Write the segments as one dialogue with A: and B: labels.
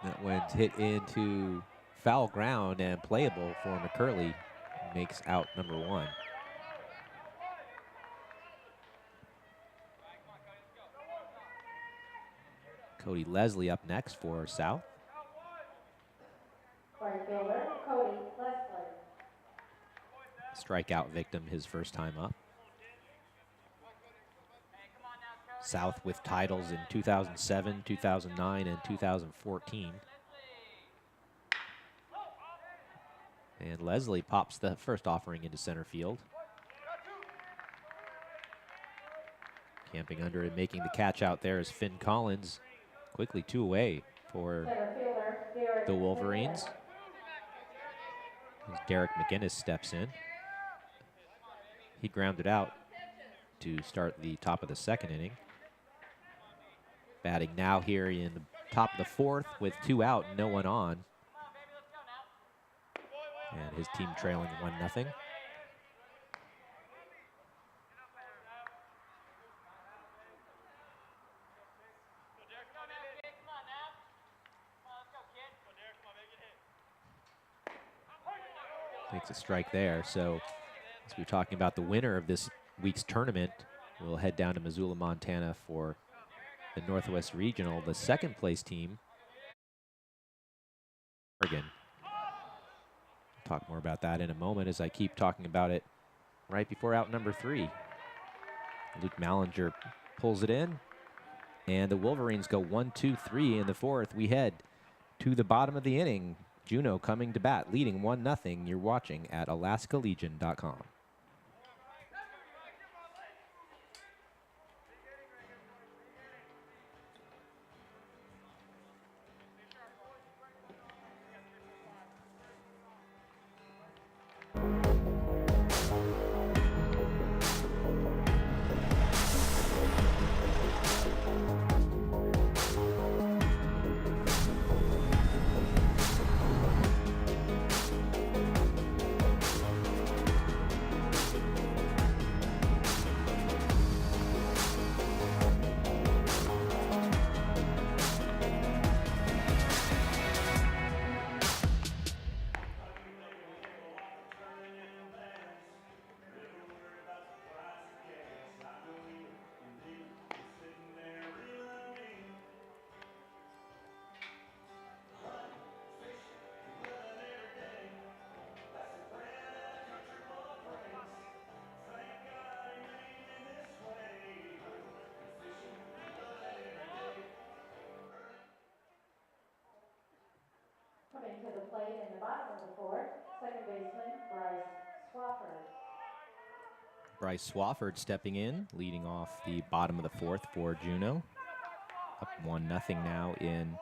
A: That one's hit into foul ground and playable for McCurley. Makes out number 1. Cody Leslie up next for South.
B: Right fielder, Cody Leslie.
A: Strikeout victim his first time up. South with titles in 2007, 2009, and 2014. And Leslie pops the first offering into center field. Camping under and making the catch out there is Finn Collins. Quickly 2 away for the Wolverines. As Derek McGinnis steps in. He grounded out to start the top of the 2nd inning. Batting now here in the top of the 4th with 2 out, no one on. And his team trailing 1-0. Takes a strike there. So as we're talking about the winner of this week's tournament, we'll head down to Missoula, Montana for the Northwest Regional. The 2nd place team, Oregon. Talk more about that in a moment as I keep talking about it right before out number 3. Luke Mallinger pulls it in, and the Wolverines go 1-2-3 in the 4th. We head to the bottom of the inning. Juneau coming to bat, leading 1-0. You're watching at AlaskaLegion.com.
B: Coming to the plate in the bottom of the 4th, second baseman Bryce Swafford.
A: Bryce Swafford stepping in, leading off the bottom of the 4th for Juneau. Up 1-0 now in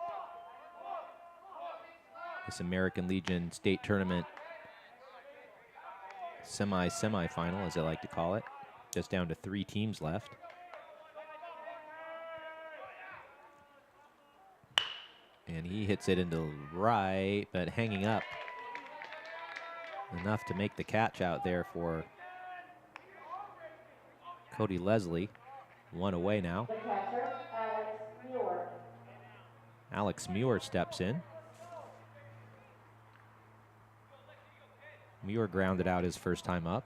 A: this American Legion State Tournament semifinal, as I like to call it. Just down to 3 teams left. And he hits it into right, but hanging up enough to make the catch out there for Cody Leslie. 1 away now.
B: The catcher, Alex Muir.
A: Alex Muir steps in. Muir grounded out his first time up.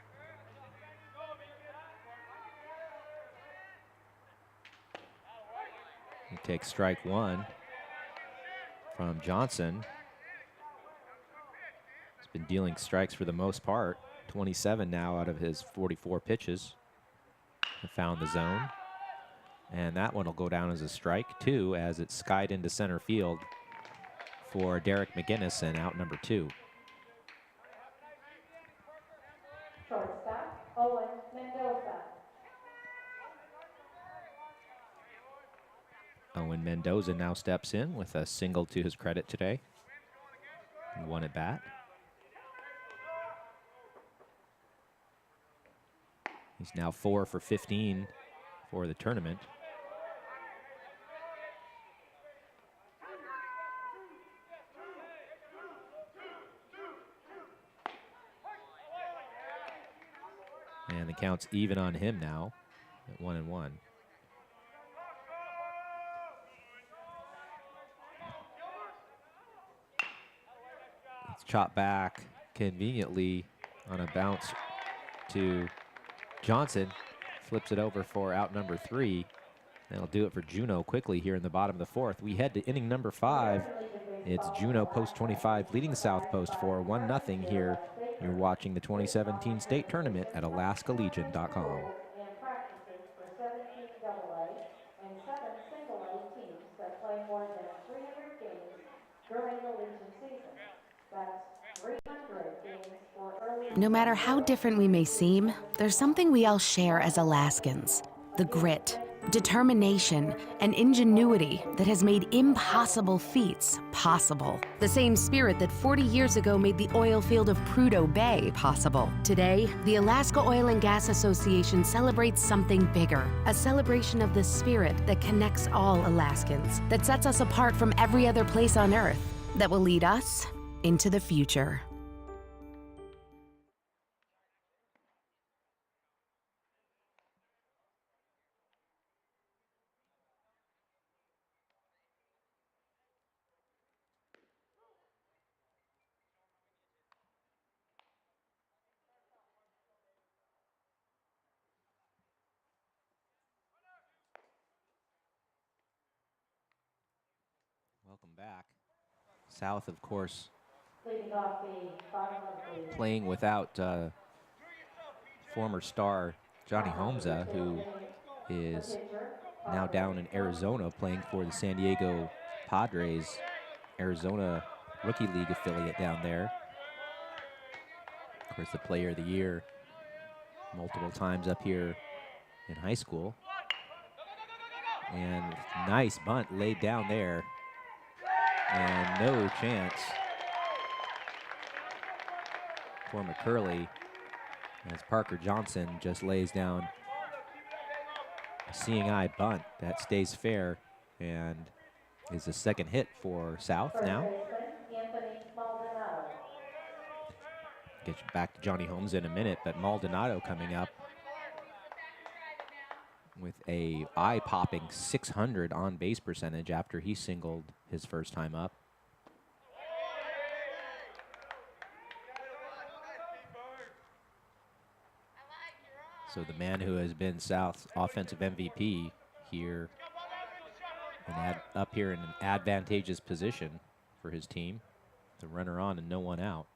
A: He takes strike 1 from Johnson. He's been dealing strikes for the most part. 27 now out of his 44 pitches. He found the zone. And that one will go down as a strike 2 as it's skied into center field for Derek McGinnis, and out number 2.
B: Shortstop, Owen Mendoza.
A: Owen Mendoza now steps in with a single to his credit today. 1 at bat. He's now 4 for 15 for the tournament. And the count's even on him now at 1-1. It's chopped back conveniently on a bounce to Johnson. Flips it over for out number 3. That'll do it for Juneau quickly here in the bottom of the 4th. We head to inning number 5. It's Juneau post 25 leading South post 4, 1-0 here. You're watching the 2017 state tournament at AlaskaLegion.com.
B: And practices for 17 AA and 7 single A teams that play more than 300 games during the Legion season. That's 300 games for early.
C: No matter how different we may seem, there's something we all share as Alaskans: the grit, determination, and ingenuity that has made impossible feats possible. The same spirit that 40 years ago made the oil field of Prudhoe Bay possible. Today, the Alaska Oil and Gas Association celebrates something bigger, a celebration of the spirit that connects all Alaskans, that sets us apart from every other place on Earth, that will lead us into the future.
A: Welcome back. South, of course,
B: Leading off the bottom of the
A: playing without former star Johnny Homza, who is now down in Arizona playing for the San Diego Padres, Arizona Rookie League affiliate down there. Of course, the player of the year multiple times up here in high school. And nice bunt laid down there. And no chance for McCurley as Parker Johnson just lays down a seeing eye bunt that stays fair and is the second hit for South now. Get you back to Johnny Holmes in a minute, but Maldonado coming up with a eye-popping .600 on-base percentage after he singled his first time up. So the man who has been South's offensive MVP here and up here in an advantageous position for his team. The runner on and no one out.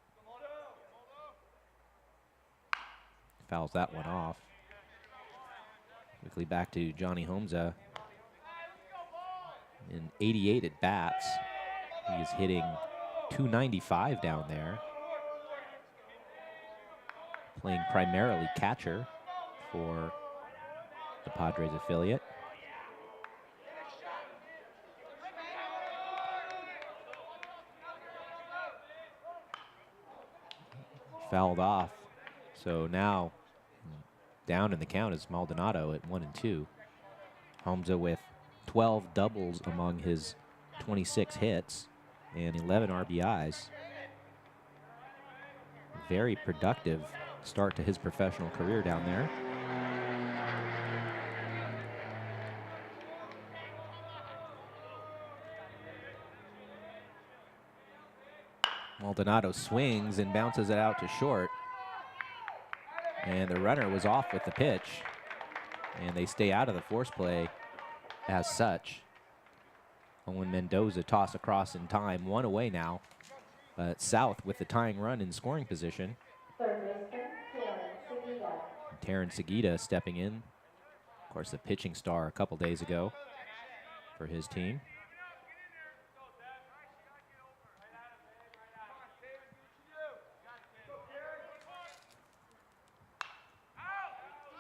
A: Fouls that one off. Quickly back to Johnny Homza. In 88 at bats, he is hitting .295 down there. Playing primarily catcher for the Padres affiliate. Fouled off. So now down in the count is Maldonado at 1-2. Homza with 12 doubles among his 26 hits and 11 RBIs. Very productive start to his professional career down there. Maldonado swings and bounces it out to short. And the runner was off with the pitch. And they stay out of the force play as such. Owen Mendoza toss across in time, 1 away now. But South with the tying run in scoring position.
B: third baseman,
A: Terran Seguida stepping in. Of course, the pitching star a couple days ago for his team.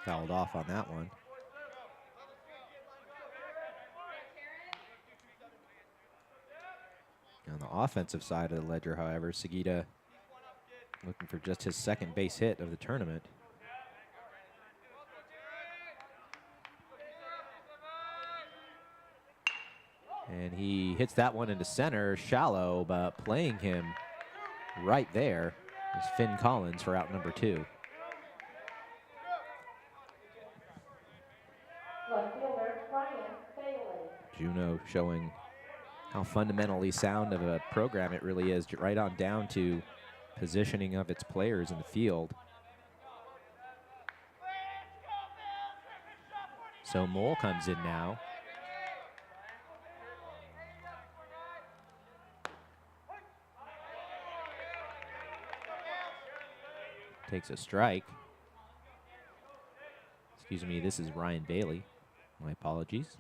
A: Fouled off on that one. On the offensive side of the ledger, however, Seguida looking for just his second base hit of the tournament. And he hits that one into center, shallow, but playing him right there is Finn Collins for out number 2.
B: left fielder Ryan Bailey.
A: Juneau showing how fundamentally sound of a program it really is, right on down to positioning of its players in the field. So Mole comes in now. Takes a strike. Excuse me, this is Ryan Bailey. My apologies.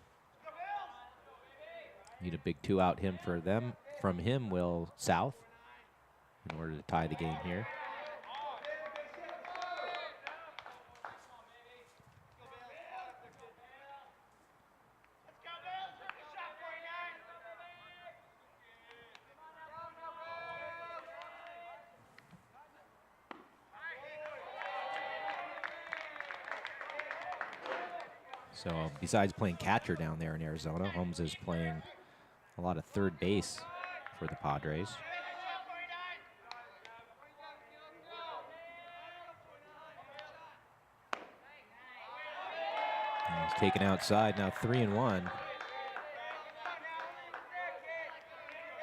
A: Need a big 2 out from him, Will South, in order to tie the game here. So besides playing catcher down there in Arizona, Holmes is playing a lot of third base for the Padres. And he's taken outside, now 3-1.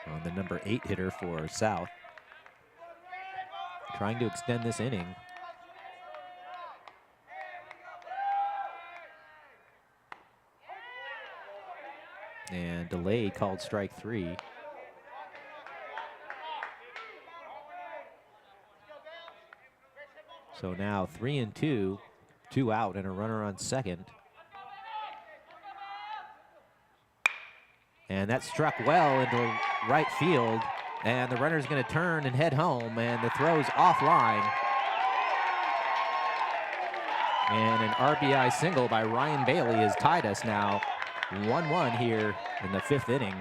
A: On the number 8 hitter for South. Trying to extend this inning. And delayed, called strike 3. So now 3-2, 2 out and a runner on second. And that struck well into right field, and the runner's going to turn and head home, and the throw's offline. And an RBI single by Ryan Bailey has tied us now 1-1 here in the 5th inning.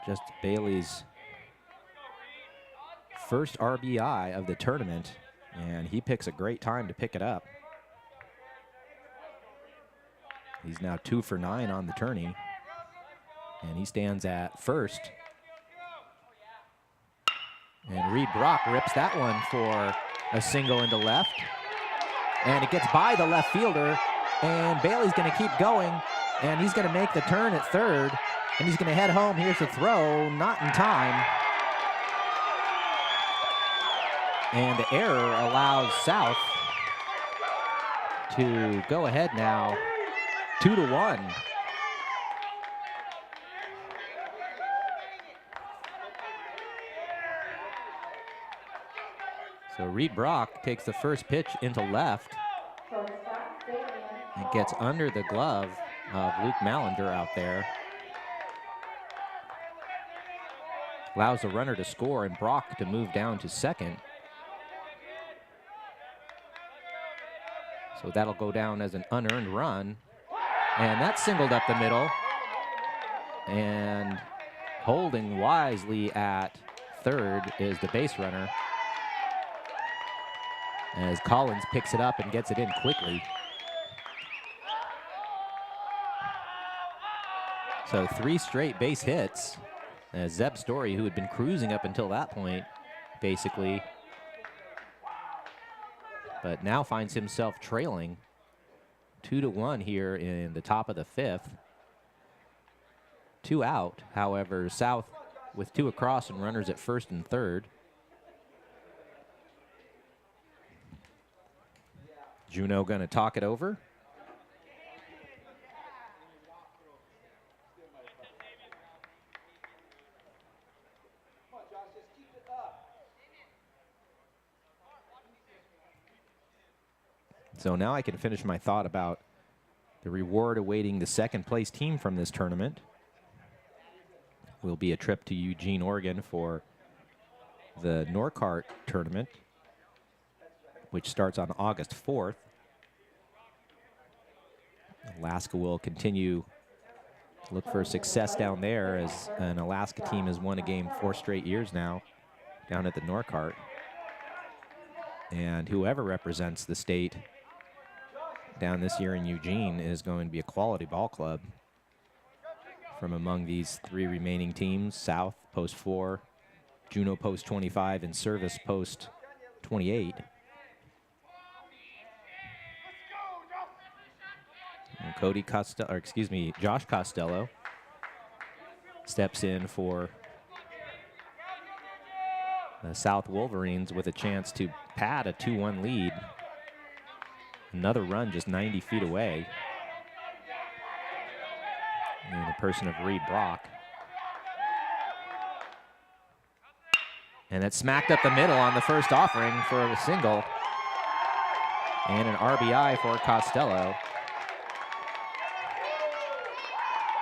A: Just Bailey's first RBI of the tournament, and he picks a great time to pick it up. He's now 2 for 9 on the tourney, and he stands at first. And Reed Brock rips that one for a single into left, and it gets by the left fielder, and Bailey's going to keep going, and he's going to make the turn at third, and he's going to head home. Here's the throw, not in time. And the error allows South to go ahead now 2-1. So Reed Brock takes the first pitch into left. It gets under the glove of Luke Mallinger out there. Allows the runner to score and Brock to move down to second. So that'll go down as an unearned run. And that's singled up the middle. And holding wisely at third is the base runner, as Collins picks it up and gets it in quickly. So 3 straight base hits. As Zeb Story, who had been cruising up until that point, basically, but now finds himself trailing 2-1 here in the top of the 5th. 2 out, however, South with 2 across and runners at first and third. Juneau going to talk it over. So now I can finish my thought about the reward awaiting the second place team from this tournament. Will be a trip to Eugene, Oregon for the Norcart tournament, which starts on August 4th. Alaska will continue to look for success down there, as an Alaska team has won a game 4 straight years now down at the Norcart. And whoever represents the state down this year in Eugene is going to be a quality ball club. From among these 3 remaining teams, South, Post 4, Juneau, Post 25, and Service, Post 28. And Josh Costello steps in for the South Wolverines with a chance to pad a 2-1 lead. Another run just 90 feet away in the person of Reed Brock. And it's smacked up the middle on the first offering for a single. And an RBI for Costello.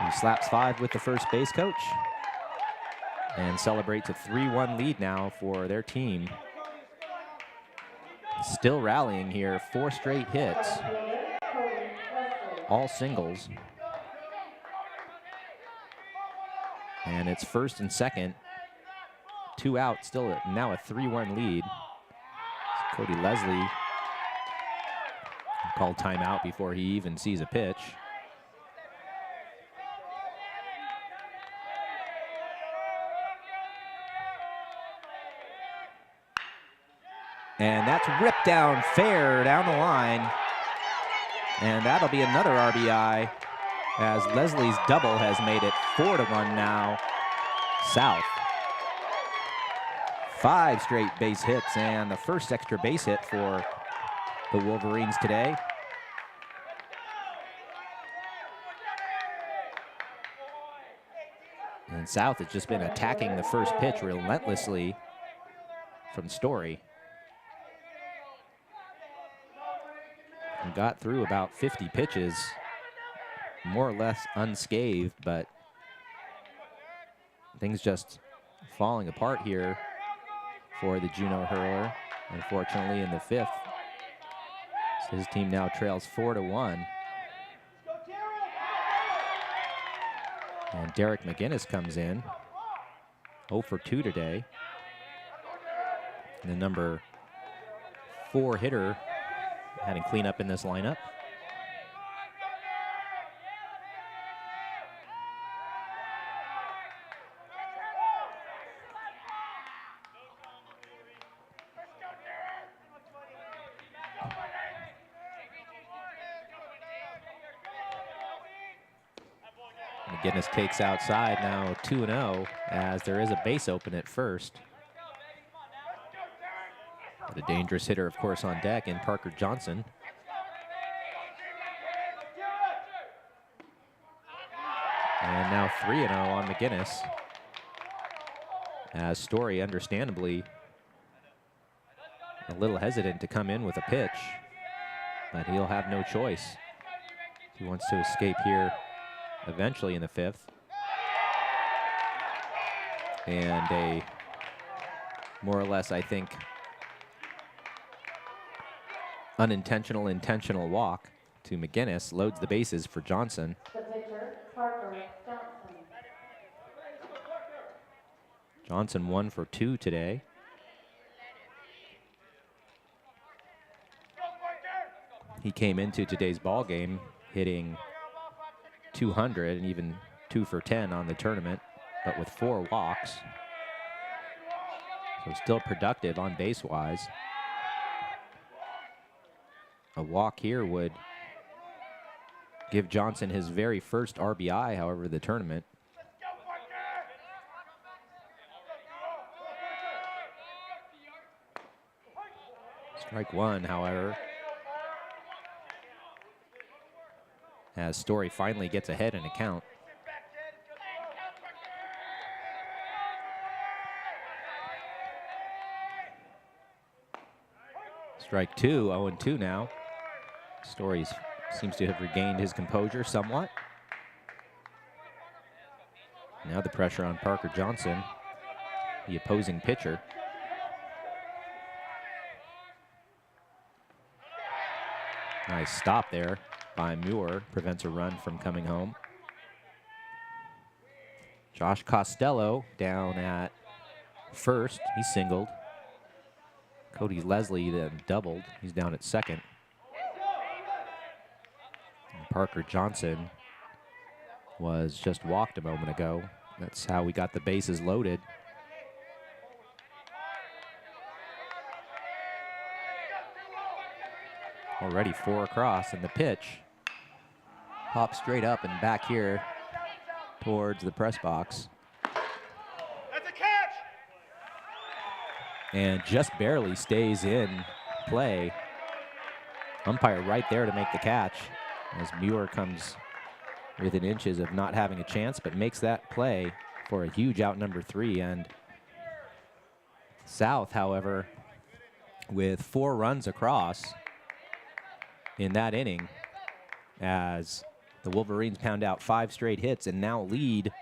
A: He slaps 5 with the first base coach and celebrates a 3-1 lead now for their team. Still rallying here, 4 straight hits, all singles. And it's first and second, 2 out, still now a 3-1 lead. Cody Leslie called timeout before he even sees a pitch. And that's ripped down fair down the line. And that'll be another RBI as Leslie's double has made it 4-1 now, South. 5 straight base hits and the first extra base hit for the Wolverines today. And South has just been attacking the first pitch relentlessly from Story. And got through about 50 pitches, more or less unscathed, but things just falling apart here for the Juneau hurler. Unfortunately, in the 5th, so his team now trails 4-1. And Derek McGinnis comes in, 0 for 2 today. And the number 4 hitter having cleanup in this lineup. McGinnis takes outside now 2-0 as there is a base open at first. The dangerous hitter, of course, on deck in Parker Johnson. And now 3-0 on McGinnis. As Story, understandably, a little hesitant to come in with a pitch, but he'll have no choice. He wants to escape here eventually in the 5th. And a more or less, I think, unintentional, intentional walk to McGinnis, loads the bases for Johnson.
B: The pitcher, Parker Johnson.
A: Johnson 1 for 2 today. He came into today's ball game hitting 200 and even 2 for 10 on the tournament, but with 4 walks. So still productive on base-wise. A walk here would give Johnson his very first RBI, however, of the tournament. Strike 1, however, as Story finally gets ahead in a count. Strike 2, 0-2 now. Story seems to have regained his composure somewhat. Now the pressure on Parker Johnson, the opposing pitcher. Nice stop there by Muir, prevents a run from coming home. Josh Costello down at first, he singled. Cody Leslie then doubled, he's down at second. And Parker Johnson was just walked a moment ago. That's how we got the bases loaded. Already 4 across, and the pitch pops straight up and back here towards the press box.
D: That's a catch!
A: And just barely stays in play. Umpire right there to make the catch as Muir comes within inches of not having a chance, but makes that play for a huge out number 3. And South, however, with 4 runs across in that inning, as the Wolverines pound out 5 straight hits and now lead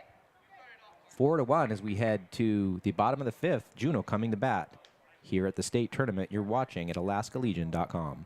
A: 4-1 as we head to the bottom of the 5th. Juneau coming to bat here at the state tournament. You're watching at AlaskaLegion.com.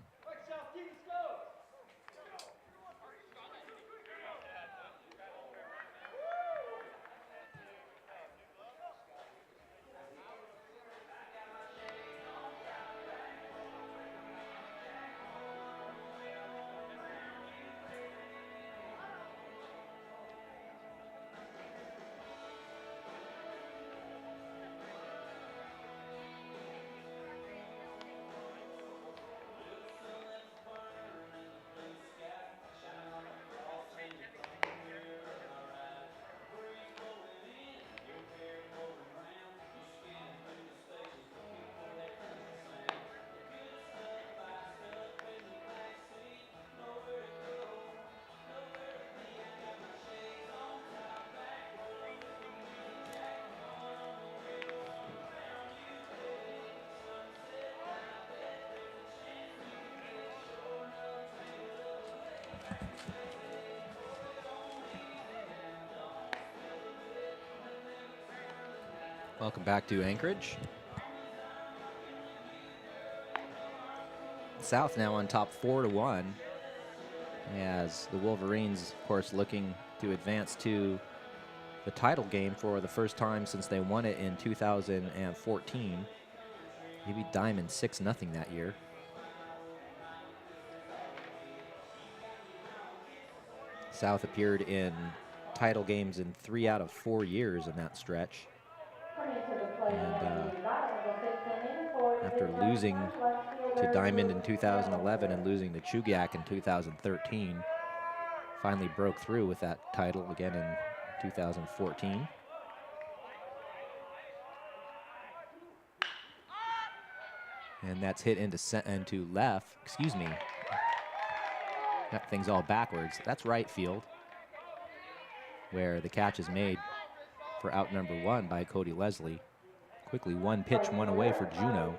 A: Welcome back to Anchorage. South now on top 4-1, as the Wolverines, of course, looking to advance to the title game for the first time since they won it in 2014. They beat Diamond 6-0 that year. South appeared in title games in 3 out of 4 years in that stretch. And after losing to Diamond in 2011 and losing to Chugiak in 2013, finally broke through with that title again in 2014. And that's hit into left, excuse me. Got things all backwards. That's right field, where the catch is made for out number 1 by Cody Leslie. Quickly, 1 pitch, 1 away for Juneau.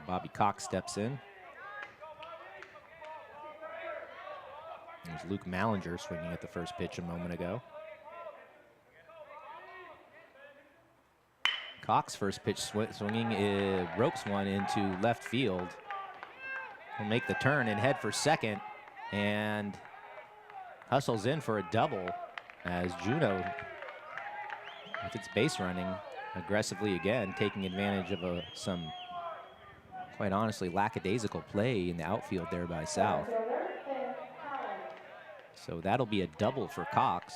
A: Bobby Cox steps in. There's Luke Mallinger swinging at the first pitch a moment ago. Cox first pitch swinging, ropes one into left field. Will make the turn and head for second, and hustles in for a double as Juneau, with its base running aggressively again, taking advantage of some, quite honestly, lackadaisical play in the outfield there by South. So that'll be a double for Cox.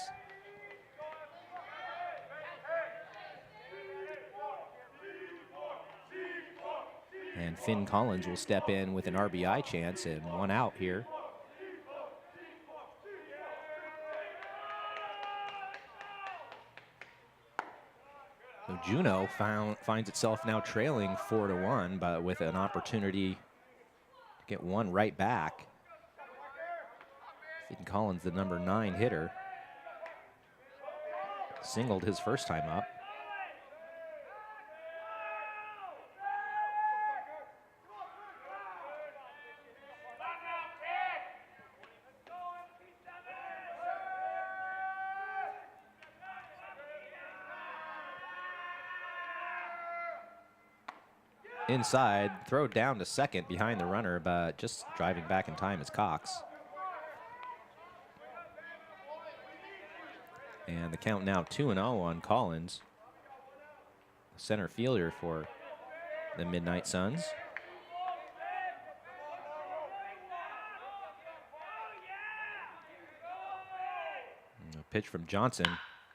A: And Finn Collins will step in with an RBI chance and 1 out here. So Juneau finds itself now trailing 4-1, but with an opportunity to get 1 right back. Finn Collins, the number 9 hitter, singled his first time up. Inside, throw down to second behind the runner, but just driving back in time is Cox. And the count now 2-0 on Collins, center fielder for the Midnight Suns. And a pitch from Johnson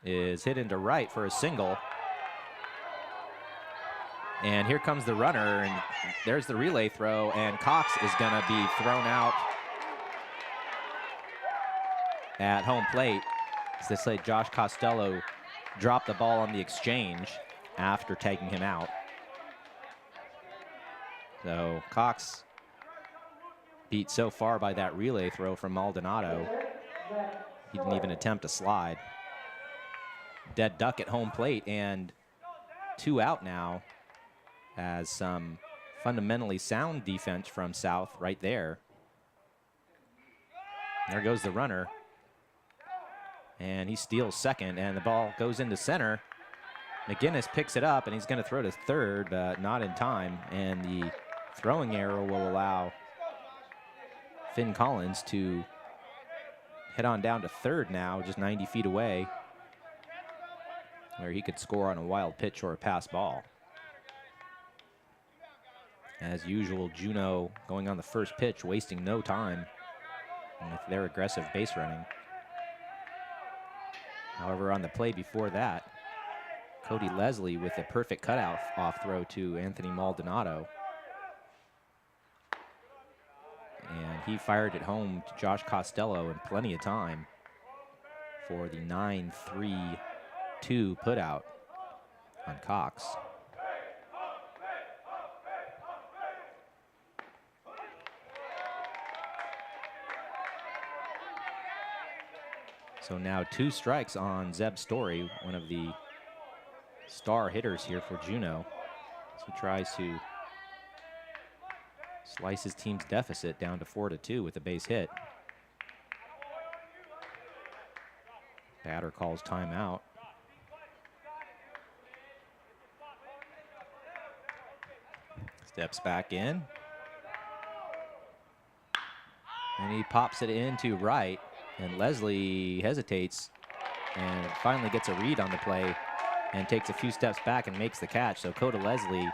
A: is hit into right for a single. And here comes the runner, and there's the relay throw, and Cox is gonna be thrown out at home plate. As they say, Josh Costello dropped the ball on the exchange after taking him out. So Cox beat so far by that relay throw from Maldonado. He didn't even attempt a slide. Dead duck at home plate, and 2 out now, as some fundamentally sound defense from South right there. There goes the runner, and he steals second, and the ball goes into center. McGinnis picks it up, and he's going to throw to third, but not in time, and the throwing error will allow Finn Collins to head on down to third now, just 90 feet away, where he could score on a wild pitch or a pass ball. As usual, Juneau going on the first pitch, wasting no time with their aggressive base running. However, on the play before that, Cody Leslie with a perfect cutout off throw to Anthony Maldonado. And he fired it home to Josh Costello in plenty of time for the 9-3-2 putout on Cox. So now 2 strikes on Zeb Story, one of the star hitters here for Juneau, as he tries to slice his team's deficit down to 4-2 with a base hit. Batter calls timeout. Steps back in. And he pops it into right. And Leslie hesitates and finally gets a read on the play and takes a few steps back and makes the catch. So Coda Leslie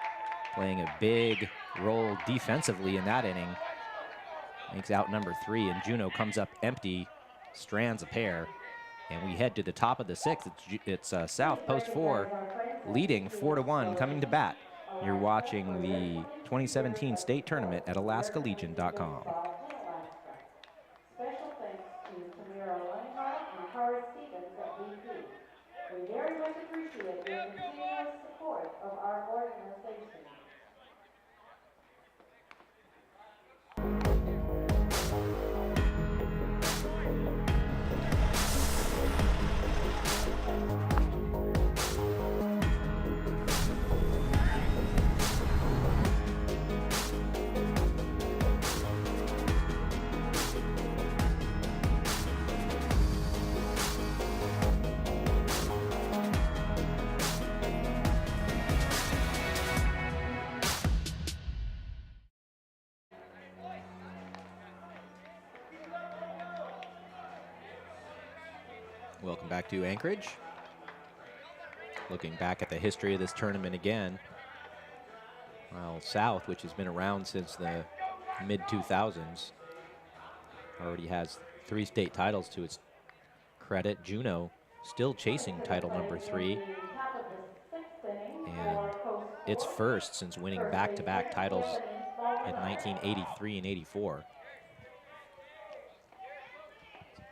A: playing a big role defensively in that inning. Makes out number 3, and Juneau comes up empty, strands a pair. And we head to the top of the 6th. It's South post 4, leading 4-1, coming to bat. You're watching the 2017 state tournament at AlaskaLegion.com.
B: We very much appreciate your continuous support of our organization.
A: Welcome back to Anchorage. Looking back at the history of this tournament again. Well, South, which has been around since the mid-2000s, already has 3 state titles to its credit. Juneau still chasing title number 3. And its first since winning back-to-back titles in 1983 and 84.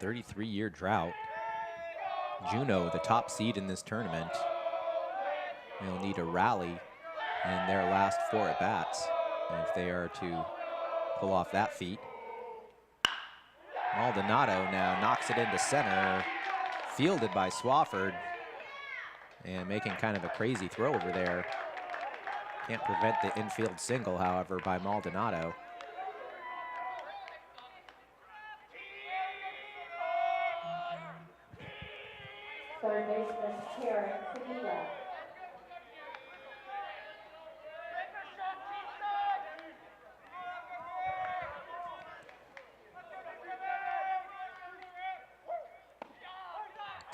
A: 33-year drought. Juneau, the top seed in this tournament, will need a rally in their last 4 at-bats if they are to pull off that feat. Maldonado now knocks it into center, fielded by Swafford, and making kind of a crazy throw over there. Can't prevent the infield single, however, by Maldonado.
B: Third baseman Karen Seguida.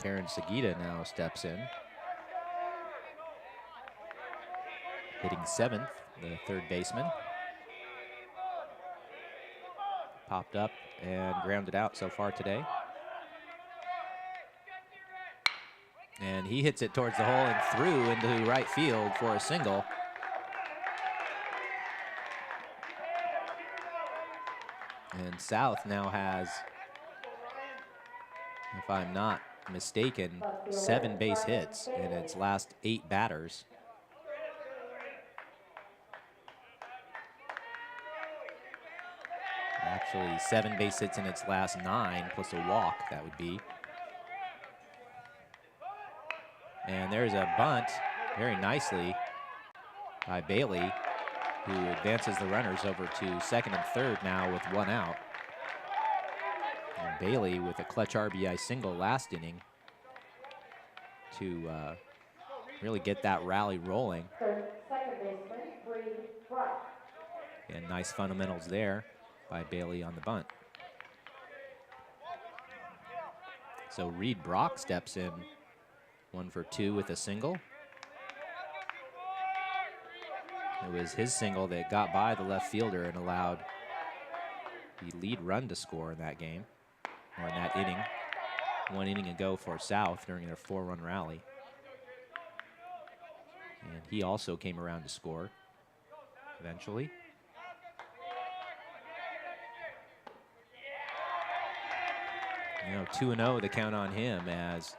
A: Karen Seguida now steps in. Hitting 7th, the third baseman. Popped up and grounded out so far today. And he hits it towards the hole and through into right field for a single. And South now has, if I'm not mistaken, 7 base hits in its last 8 batters. Actually, 7 base hits in its last 9, plus a walk, that would be. And there's a bunt, very nicely, by Bailey, who advances the runners over to second and third now with 1 out. And Bailey with a clutch RBI single last inning to really get that rally rolling.
B: Second baseman, Reed Brock.
A: And nice fundamentals there by Bailey on the bunt. So Reed Brock steps in, 1 for 2 with a single. It was his single that got by the left fielder and allowed the lead run to score in that game, or in that inning. 1 inning ago for South during their 4-run rally. And he also came around to score eventually. You know, 2-0 the count on him, as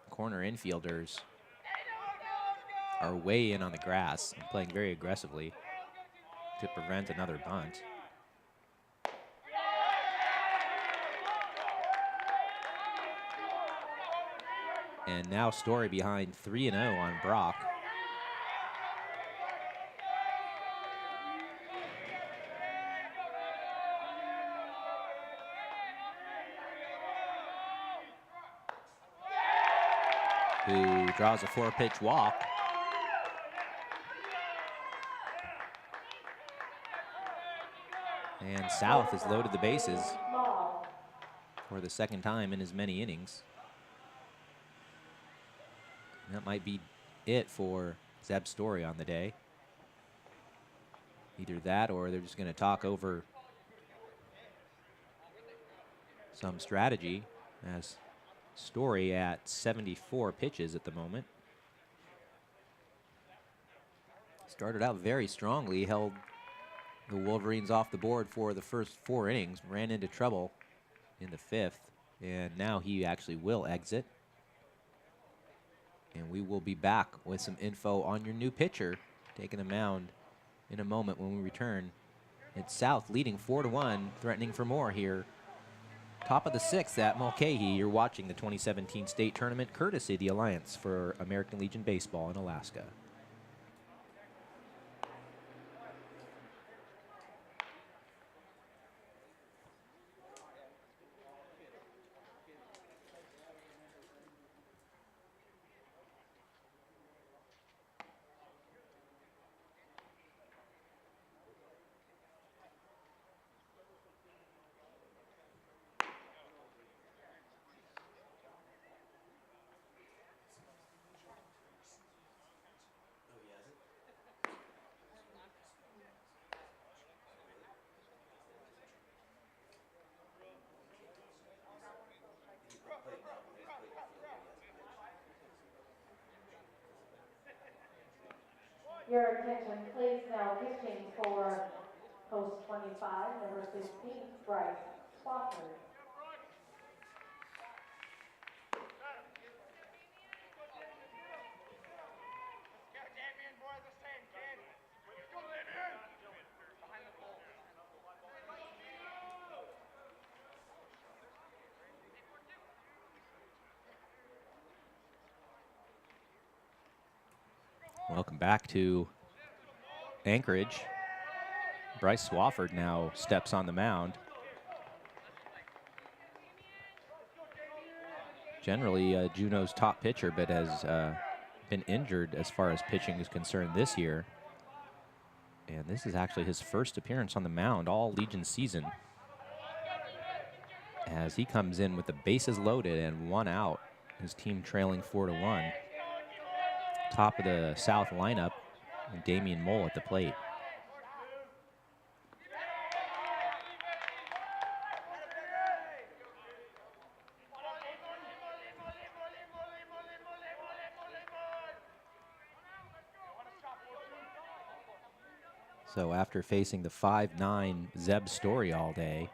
A: corner infielders are way in on the grass and playing very aggressively to prevent another bunt. And now Story behind 3-0 on Brock. Who draws a 4-pitch walk. And South has loaded the bases for the 2nd time in as many innings. And that might be it for Zeb Story on the day. Either that, or they're just going to talk over some strategy, as Story at 74 pitches at the moment. Started out very strongly, held the Wolverines off the board for the first 4 innings, ran into trouble in the 5th, and now he actually will exit. And we will be back with some info on your new pitcher taking the mound in a moment when we return. It's South leading 4-1, threatening for more here. Top of the 6th at Mulcahy. You're watching the 2017 state tournament courtesy of the Alliance for American Legion Baseball in Alaska.
B: Your attention, please. Now pitching for post 25, number 15, Bryce Spofford.
A: Welcome back to Anchorage. Bryce Swafford now steps on the mound. Generally Juneau's top pitcher, but has been injured as far as pitching is concerned this year. And this is actually his first appearance on the mound all Legion season, as he comes in with the bases loaded and 1 out. His team trailing 4-1. Top of the South lineup, and Damian Mole at the plate. So after facing the 5'9" Zeb Story all day,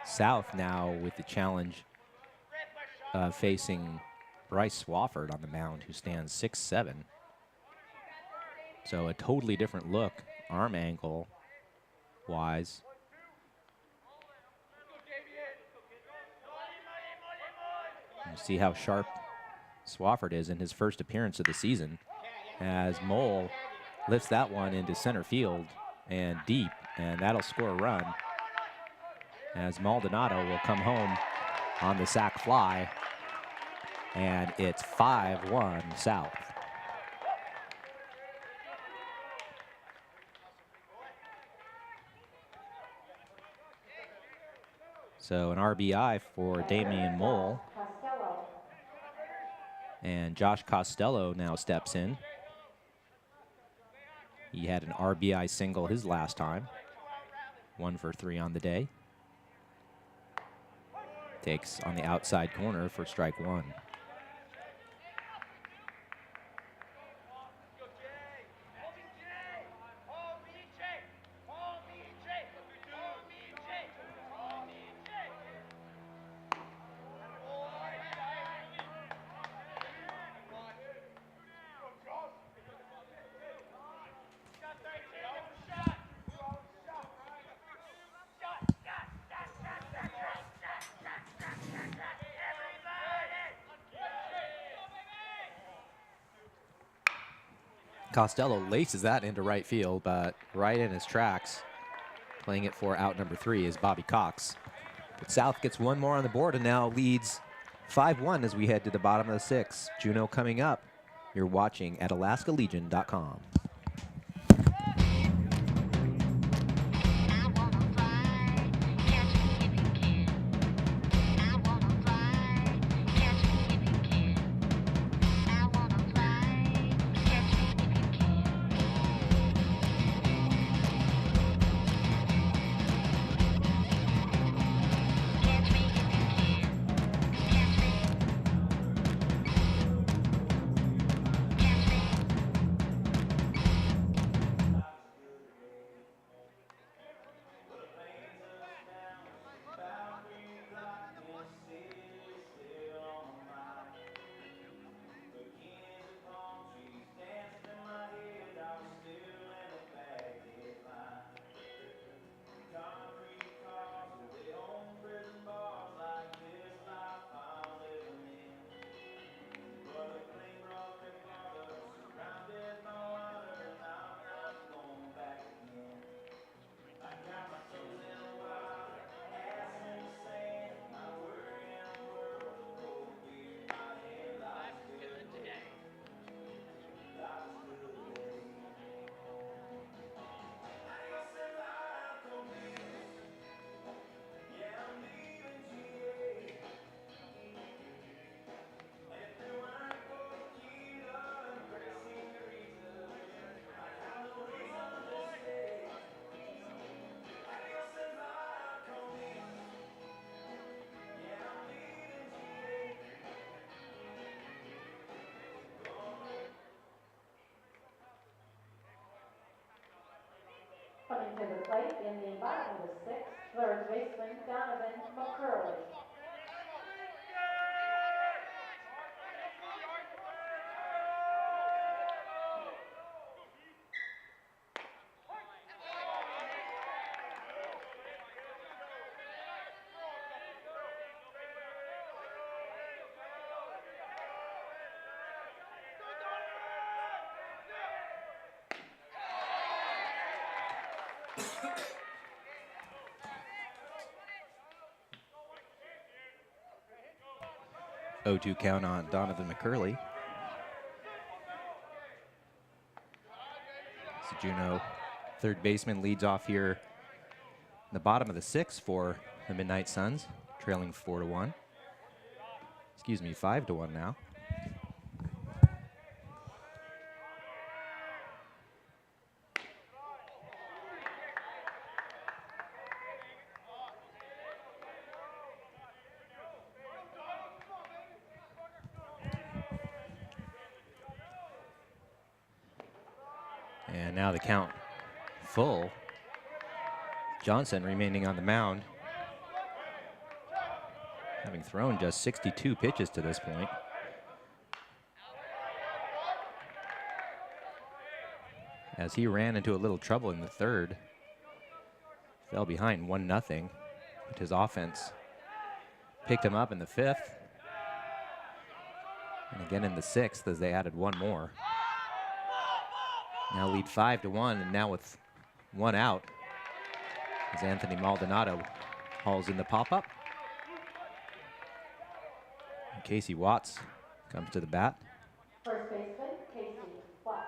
A: South now with the challenge of facing Bryce Swafford on the mound, who stands 6'7". So a totally different look, arm angle wise. You see how sharp Swafford is in his first appearance of the season, as Mole lifts that one into center field and deep, and that'll score a run, as Maldonado will come home on the sac fly, and it's 5-1 South. So an RBI for Damian Mole. And Josh Costello now steps in. He had an RBI single his last time. 1 for 3 on the day. Takes on the outside corner for strike 1. Costello laces that into right field, but right in his tracks, playing it for out number 3 is Bobby Cox. But South gets one more on the board and now leads 5-1 as we head to the bottom of the 6th. Juneau coming up. You're watching at AlaskaLegion.com.
B: Coming to the plate in the bottom of the 6th, third baseman Donovan McCurley.
A: Oh-2 count on Donovan McCurley. So Juneau, third baseman, leads off here in the bottom of the 6th for the Midnight Suns, trailing 4-1. Excuse me, 5-1 now. And now the count full. Johnson remaining on the mound, having thrown just 62 pitches to this point. As he ran into a little trouble in the third, fell behind 1-0, but his offense picked him up in the fifth, and again in the sixth as they added one more. Now lead 5-1, and now with one out, as Anthony Maldonado hauls in the pop-up. Casey Watts comes to the bat.
B: First baseman, Casey Watts.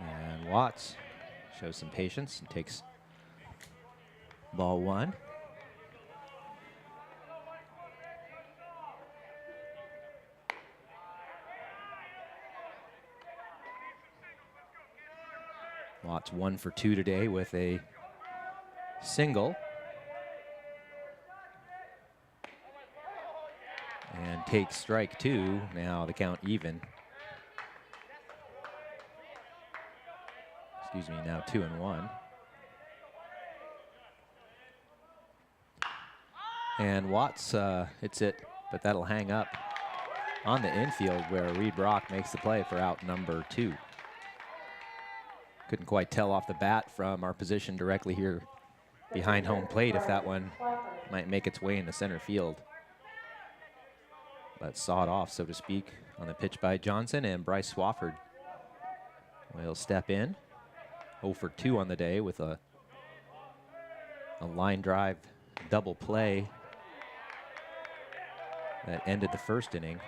A: And Watts shows some patience and takes ball one. Watts 1 for 2 today with a single. And takes strike two. Now the count even. Excuse me, now 2-1. And Watts hits it, but that'll hang up on the infield where Reed Brock makes the play for out number 2. Couldn't quite tell off the bat from our position directly here behind home plate if that one might make its way into center field. But saw it off, so to speak, on the pitch by Johnson, and Bryce Swafford will step in. 0 for 2 on the day with a line drive double play that ended the first inning,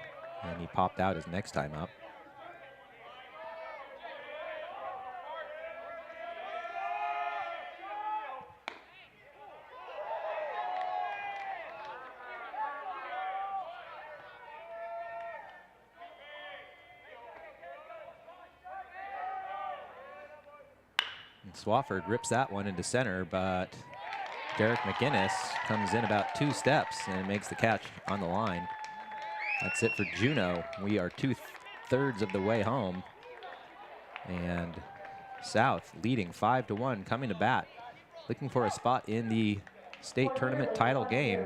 A: and he popped out his next time up. And Swafford rips that one into center, but Derek McGinnis comes in about 2 steps and makes the catch on the line. That's it for Juneau. We are 2/3 of the way home. And South leading 5-1, coming to bat, looking for a spot in the state tournament title game.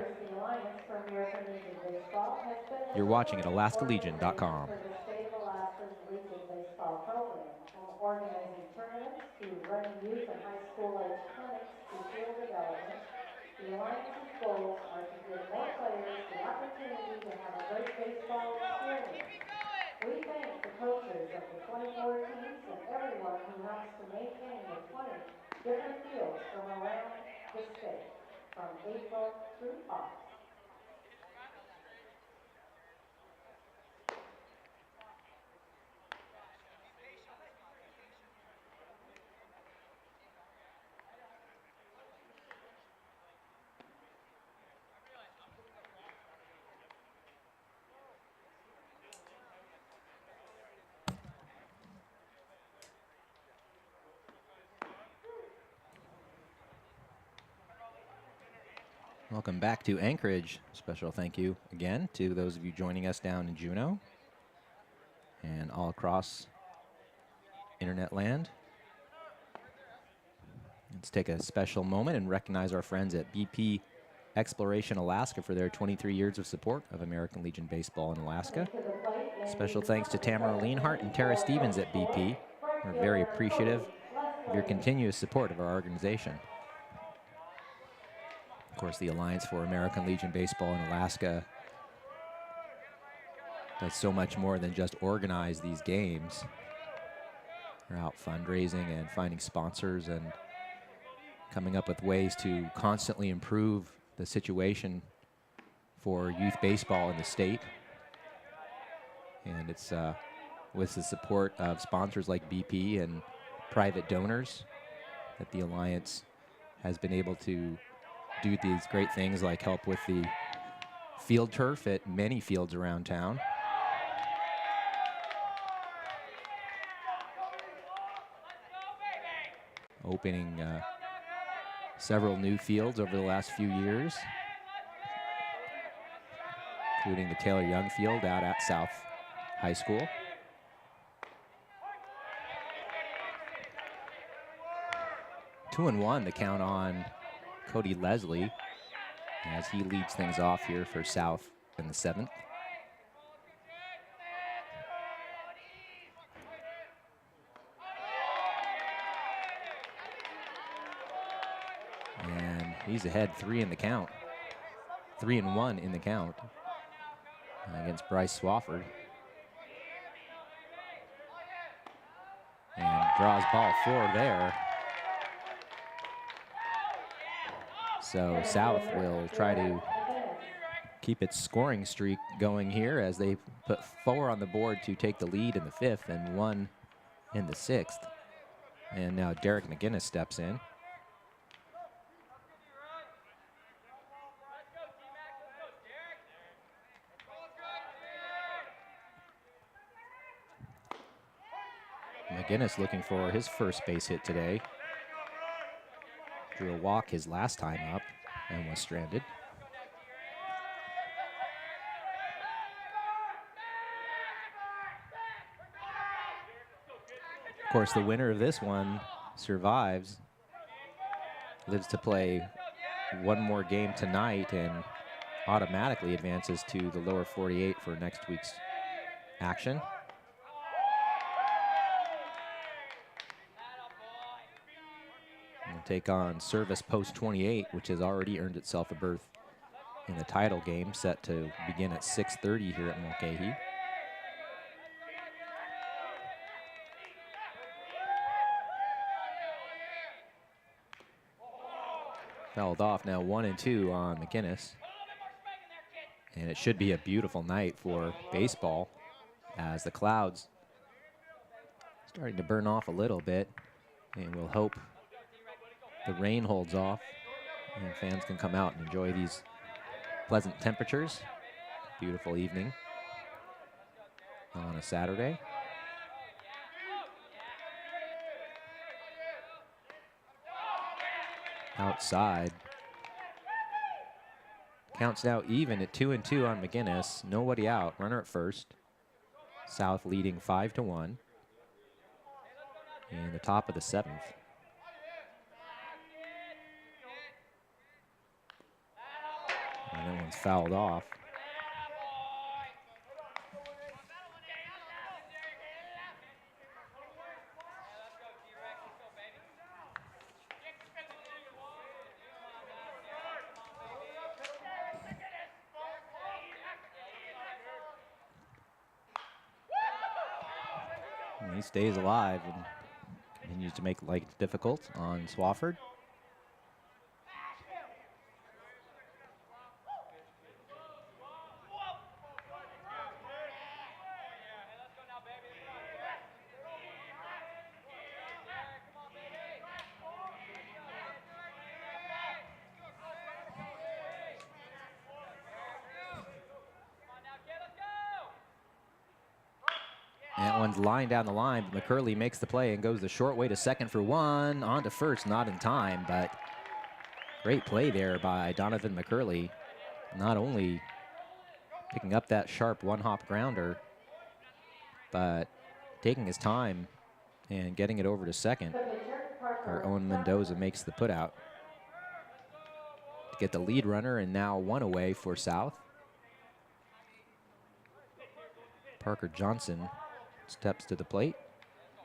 A: You're watching at AlaskaLegion.com.
B: For the state of Alaska's Legion Baseball program, from organizing tournaments to running youth and high school age clinics to field development, the Alliance's goals are to give more players the opportunity to have a great baseball experience. We thank the coaches of the 24 teams and everyone who helps to maintain the 20 different fields from around the state, from April through August.
A: Welcome back to Anchorage. Special thank you again to those of you joining us down in Juneau and all across internet land. Let's take a special moment and recognize our friends at BP Exploration Alaska for their 23 years of support of American Legion Baseball in Alaska. Special thanks to Tamara Leanhart and Tara Stevens at BP. We're very appreciative of your continuous support of our organization. Of course, the Alliance for American Legion Baseball in Alaska does so much more than just organize these games. They're out fundraising and finding sponsors and coming up with ways to constantly improve the situation for youth baseball in the state. And it's with the support of sponsors like BP and private donors that the Alliance has been able to do these great things like help with the field turf at many fields around town. opening several new fields over the last few years, including the Taylor Young Field out at South High School. Two and one, the count on Cody Leslie as he leads things off here for South in the 7th. And he's ahead 3 in the count. 3-1 in the count against Bryce Swafford. And draws ball 4 there. So South will try to keep its scoring streak going here as they put 4 on the board to take the lead in the 5th and 1 in the 6th. And now Derek McGinnis steps in. McGinnis looking for his first base hit today. Drew a walk his last time up and was stranded. Of course, the winner of this one survives, lives to play one more game tonight and automatically advances to the lower 48 for next week's action. Take on Service Post 28, which has already earned itself a berth in the title game, set to begin at 6:30 here at Mulcahy. Fouled off now, 1-2 on McGinnis. And it should be a beautiful night for baseball as the clouds starting to burn off a little bit, and we'll hope the rain holds off and fans can come out and enjoy these pleasant temperatures. Beautiful evening on a Saturday. Outside. Counts now even at 2-2 on McGinnis. Nobody out. Runner at first. South leading 5-1 in the top of the 7th. And that one's fouled off. And he stays alive and continues to make life difficult on Swafford. That one's line down the line, but McCurley makes the play and goes the short way to second for 1. On to first, not in time, but great play there by Donovan McCurley. Not only picking up that sharp one-hop grounder, but taking his time and getting it over to second. Our own Mendoza makes the putout to get the lead runner, and now 1 away for South. Parker Johnson steps to the plate.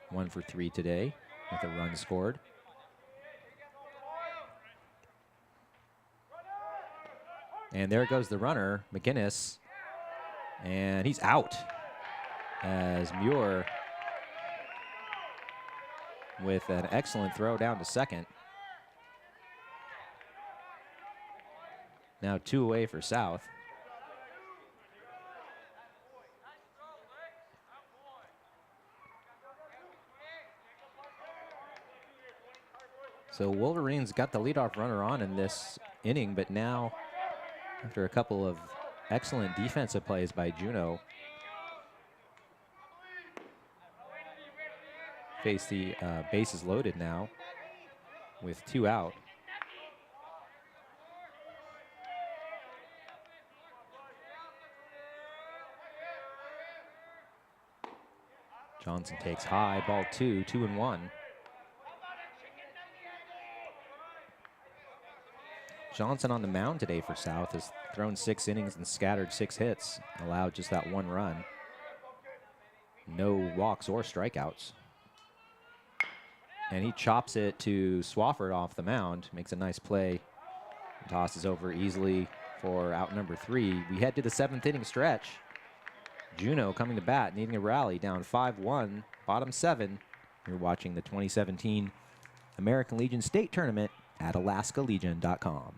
A: 1 for 3 today with a run scored. And there goes the runner, McGinnis, and he's out as Muir with an excellent throw down to second. Now 2 away for South. So Wolverines got the leadoff runner on in this inning, but now, after a couple of excellent defensive plays by Juneau, face the bases loaded now with 2 out. Johnson takes high, ball 2, 2-1. Johnson on the mound today for South has thrown 6 innings and scattered 6 hits, allowed just that 1 run. No walks or strikeouts. And he chops it to Swafford off the mound, makes a nice play, tosses over easily for out number 3. We head to the 7th inning stretch. Juneau coming to bat, needing a rally, down 5-1, bottom 7. You're watching the 2017 American Legion State Tournament at AlaskaLegion.com.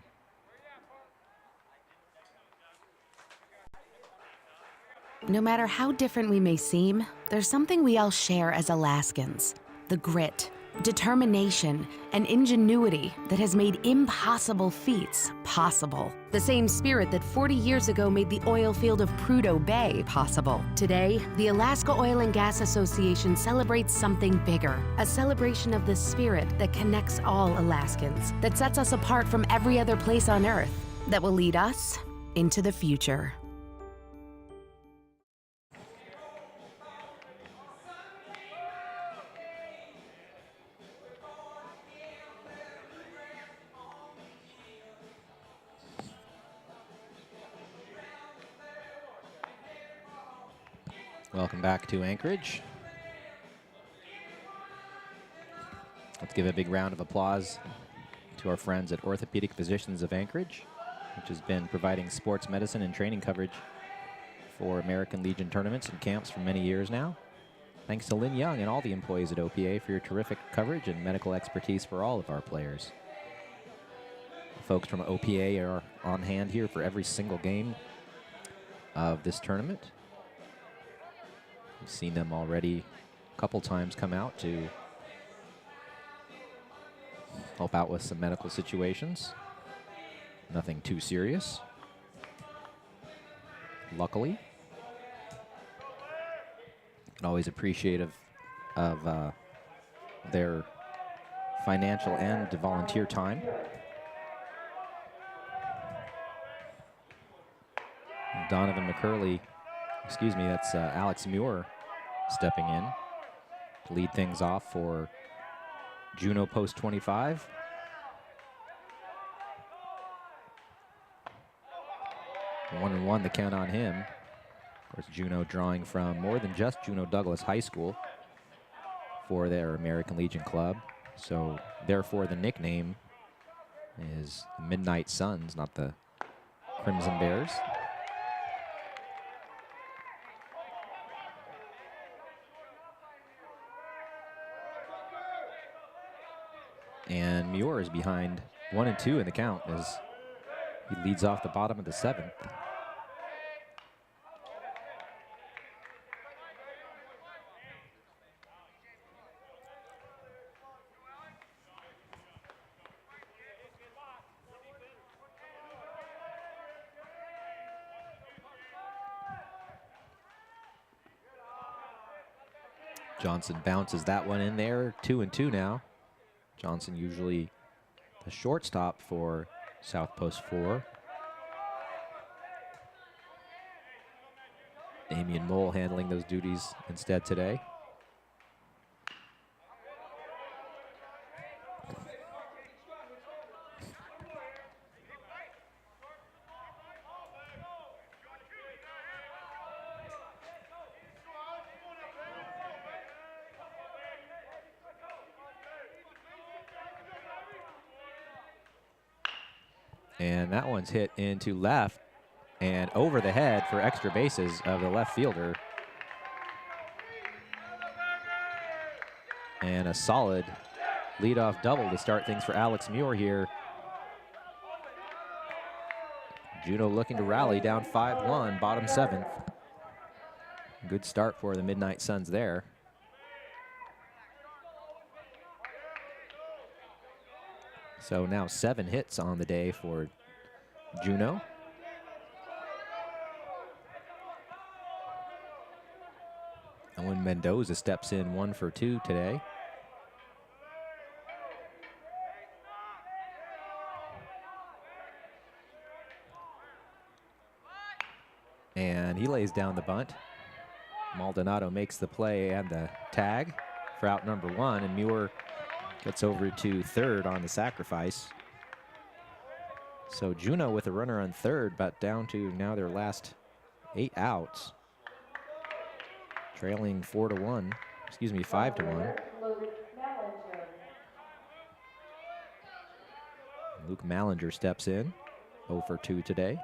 C: No matter how different we may seem, there's something we all share as Alaskans: the grit, determination, and ingenuity that has made impossible feats possible. The same spirit that 40 years ago made the oil field of Prudhoe Bay possible. Today, the Alaska Oil and Gas Association celebrates something bigger, a celebration of the spirit that connects all Alaskans, that sets us apart from every other place on Earth, that will lead us into the future.
A: Welcome back to Anchorage. Let's give a big round of applause to our friends at Orthopedic Physicians of Anchorage, which has been providing sports medicine and training coverage for American Legion tournaments and camps for many years now. Thanks to Lynn Young and all the employees at OPA for your terrific coverage and medical expertise for all of our players. The folks from OPA are on hand here for every single game of this tournament. We've seen them already a couple times come out to help out with some medical situations. Nothing too serious, luckily. And always appreciative of their financial and volunteer time. Donovan McCurley, excuse me, that's Alex Muir stepping in to lead things off for Juneau Post 25. One and 1 the count on him. Of course, Juneau drawing from more than just Juneau Douglas High School for their American Legion club. So therefore the nickname is Midnight Suns, not the Crimson Bears. And Muir is behind 1 and 2 in the count as he leads off the bottom of the 7th. Johnson bounces that one in there, 2 and 2 now. Johnson usually the shortstop for South Post 4. Damian Mole handling those duties instead today. And that one's hit into left and over the head for extra bases of the left fielder. And a solid leadoff double to start things for Alex Muir here. Juneau looking to rally, down 5-1, bottom 7th. Good start for the Midnight Suns there. So now 7 hits on the day for Juneau. And when Mendoza steps in 1 for 2 today. And he lays down the bunt. Maldonado makes the play and the tag for out number 1, and Muir gets over to third on the sacrifice. So Juneau with a runner on third, but down to now their last 8 outs. Trailing 4-1, excuse me, 5-1. Luke Mallinger steps in, 0 for 2 today.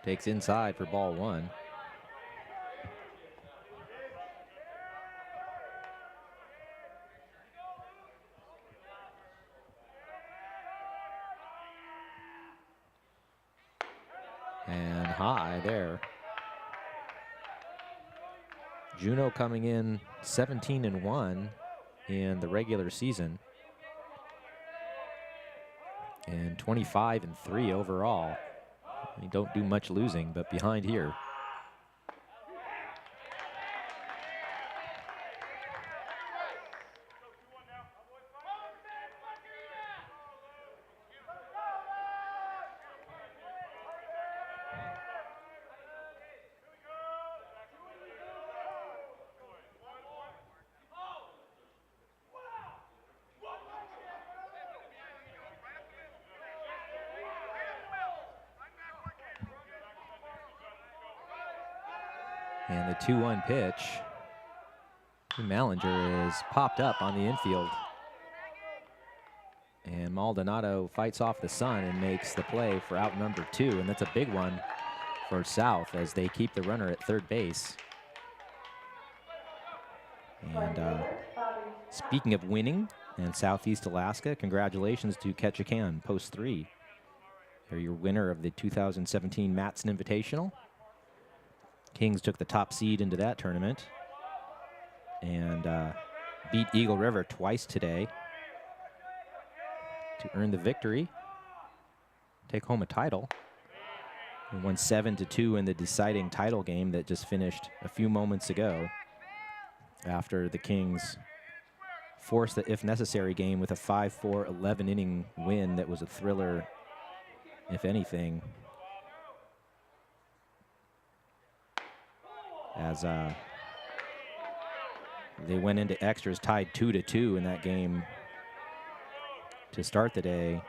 A: Takes inside for ball 1. And high there. Juneau coming in 17-1 in the regular season. And 25-3 overall. They don't do much losing, but behind here. And the 2-1 pitch. Mallinger is popped up on the infield. And Maldonado fights off the sun and makes the play for out number 2. And that's a big one for South as they keep the runner at third base. And speaking of winning in Southeast Alaska, congratulations to Ketchikan, Post 3. They're your winner of the 2017 Matson Invitational. Kings took the top seed into that tournament and beat Eagle River twice today to earn the victory, take home a title. And won 7-2 in the deciding title game that just finished a few moments ago after the Kings forced the if necessary game with a 5-4 11-inning win that was a thriller, if anything. As they went into extras tied 2-2 in that game to start the day.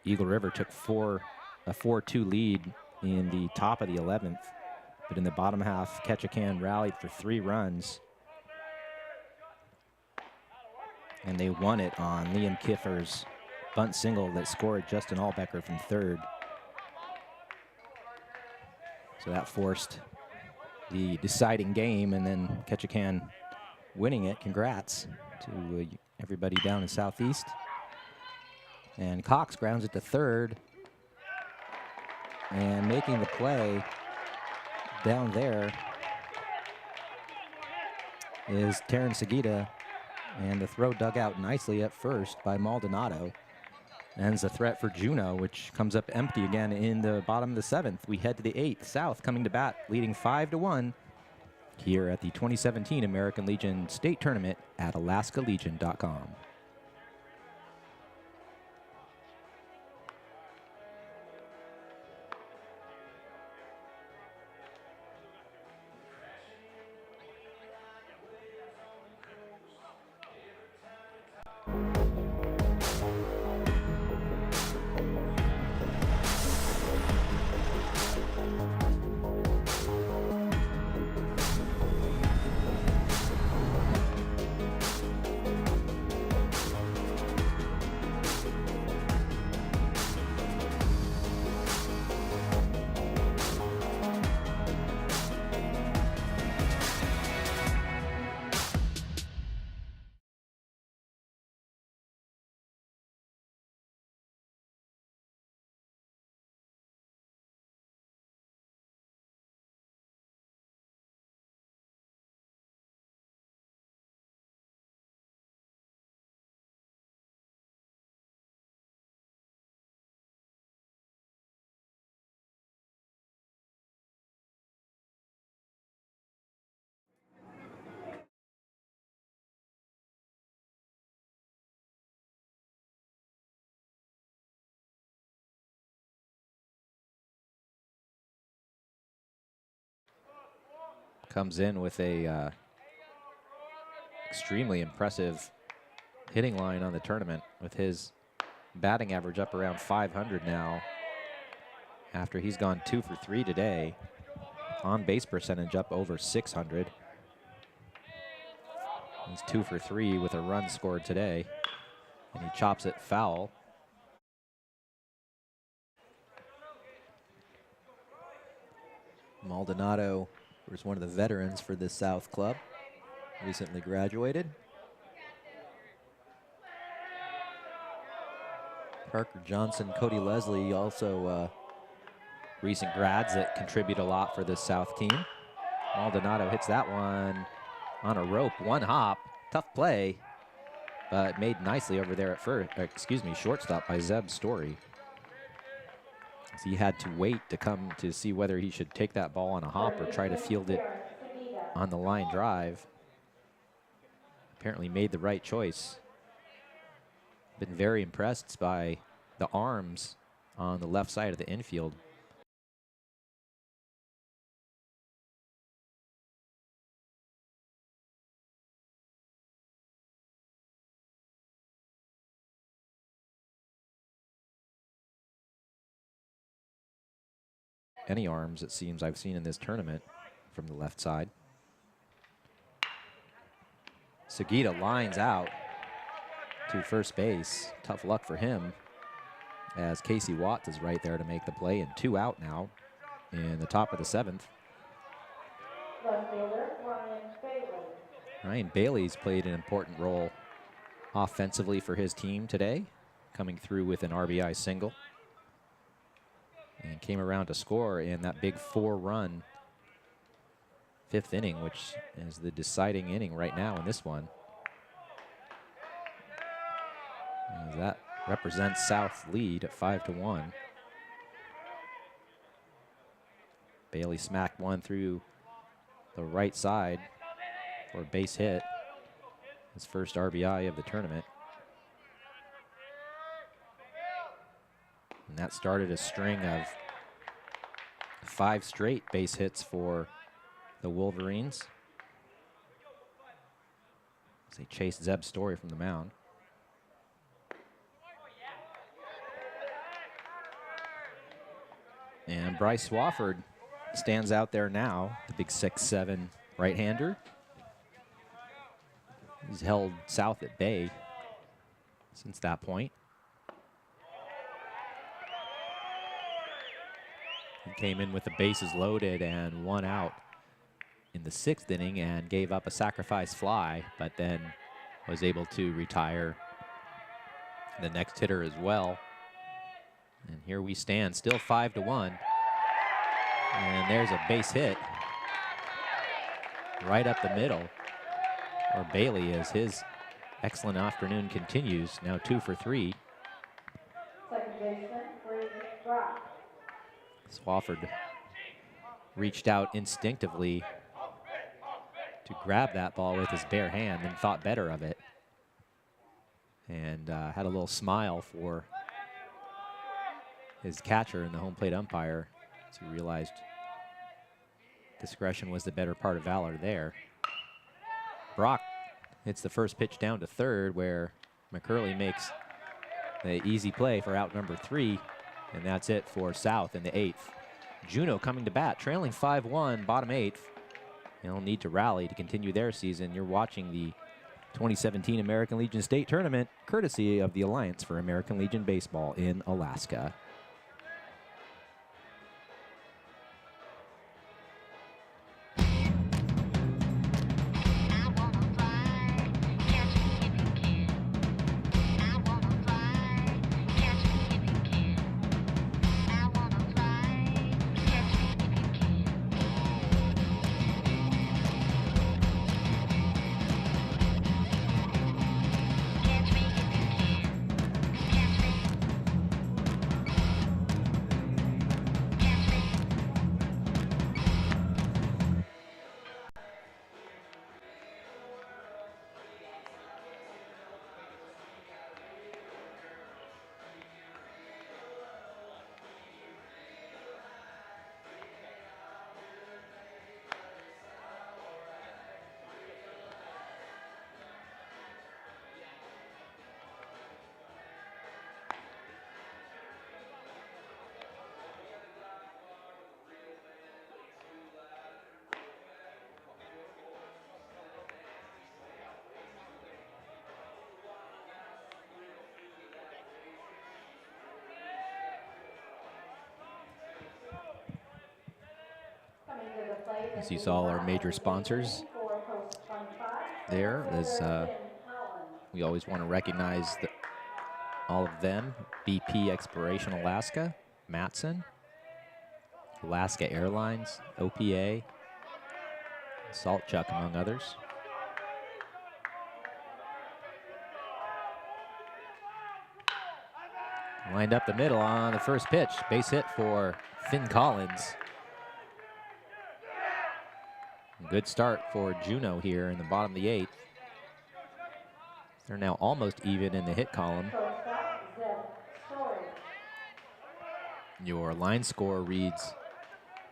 A: Eagle River took a 4-2 lead in the top of the 11th, but in the bottom half, Ketchikan rallied for 3 runs, and they won it on Liam Kiffer's bunt single that scored Justin Allbecker from third. So that forced the deciding game, and then Ketchikan winning it. Congrats to everybody down in Southeast. And Cox grounds it to third, and making the play down there is Terran Seguida, and the throw dug out nicely at first by Maldonado. Ends the threat for Juneau, which comes up empty again in the bottom of the 7th. We head to the 8th. South coming to bat, leading 5-1 here at the 2017 American Legion State Tournament at AlaskaLegion.com. comes in with a extremely impressive hitting line on the tournament, with his batting average up around 500 now after he's gone 2 for 3 today. On base percentage up over 600. He's 2 for 3 with a run scored today, and he chops it foul. Maldonado was one of the veterans for this South club, recently graduated. Parker Johnson, Cody Leslie, also recent grads that contribute a lot for this South team. Maldonado hits that one on a rope, one hop, tough play, but made nicely over there at shortstop by Zeb Story. So he had to wait to come to see whether he should take that ball on a hop or try to field it on the line drive. Apparently made the right choice. Been very impressed by the arms on the left side of the infield. Any arms, it seems, I've seen in this tournament from the left side. Seguida lines out to first base. Tough luck for him, as Casey Watts is right there to make the play, and 2 out now in the top of the 7th.
B: Left fielder, Ryan Bailey.
A: Ryan Bailey's played an important role offensively for his team today, coming through with an RBI single. And came around to score in that big 4-run 5th inning, which is the deciding inning right now in this one. As that represents South's lead at 5-1. Bailey smacked one through the right side for a base hit. His first RBI of the tournament. And that started a string of 5 straight base hits for the Wolverines, as they chased Zeb Story from the mound. And Bryce Swafford stands out there now, the big 6'7" right-hander. He's held South at bay since that point. He came in with the bases loaded and 1 out in the 6th inning and gave up a sacrifice fly, but then was able to retire the next hitter as well. And here we stand, still 5-1. And there's a base hit right up the middle for Bailey, as his excellent afternoon continues. Now 2 for 3.
B: Second baseman, Brady Brock.
A: Swafford reached out instinctively to grab that ball with his bare hand and thought better of it. And had a little smile for his catcher and the home plate umpire, as he realized discretion was the better part of valor there. Brock hits the first pitch down to third, where McCurley makes the easy play for out number 3. And that's it for South in the 8th. Juneau coming to bat, trailing 5-1, bottom 8th. They'll need to rally to continue their season. You're watching the 2017 American Legion State Tournament, courtesy of the Alliance for American Legion Baseball in Alaska. As you saw, our major sponsors there, as we always want to recognize all of them. BP Exploration Alaska, Matson, Alaska Airlines, OPA, Salt Chuck, among others. Lined up the middle on the first pitch. Base hit for Finn Collins. Good start for Juneau here in the bottom of the 8th. They're now almost even in the hit column. Your line score reads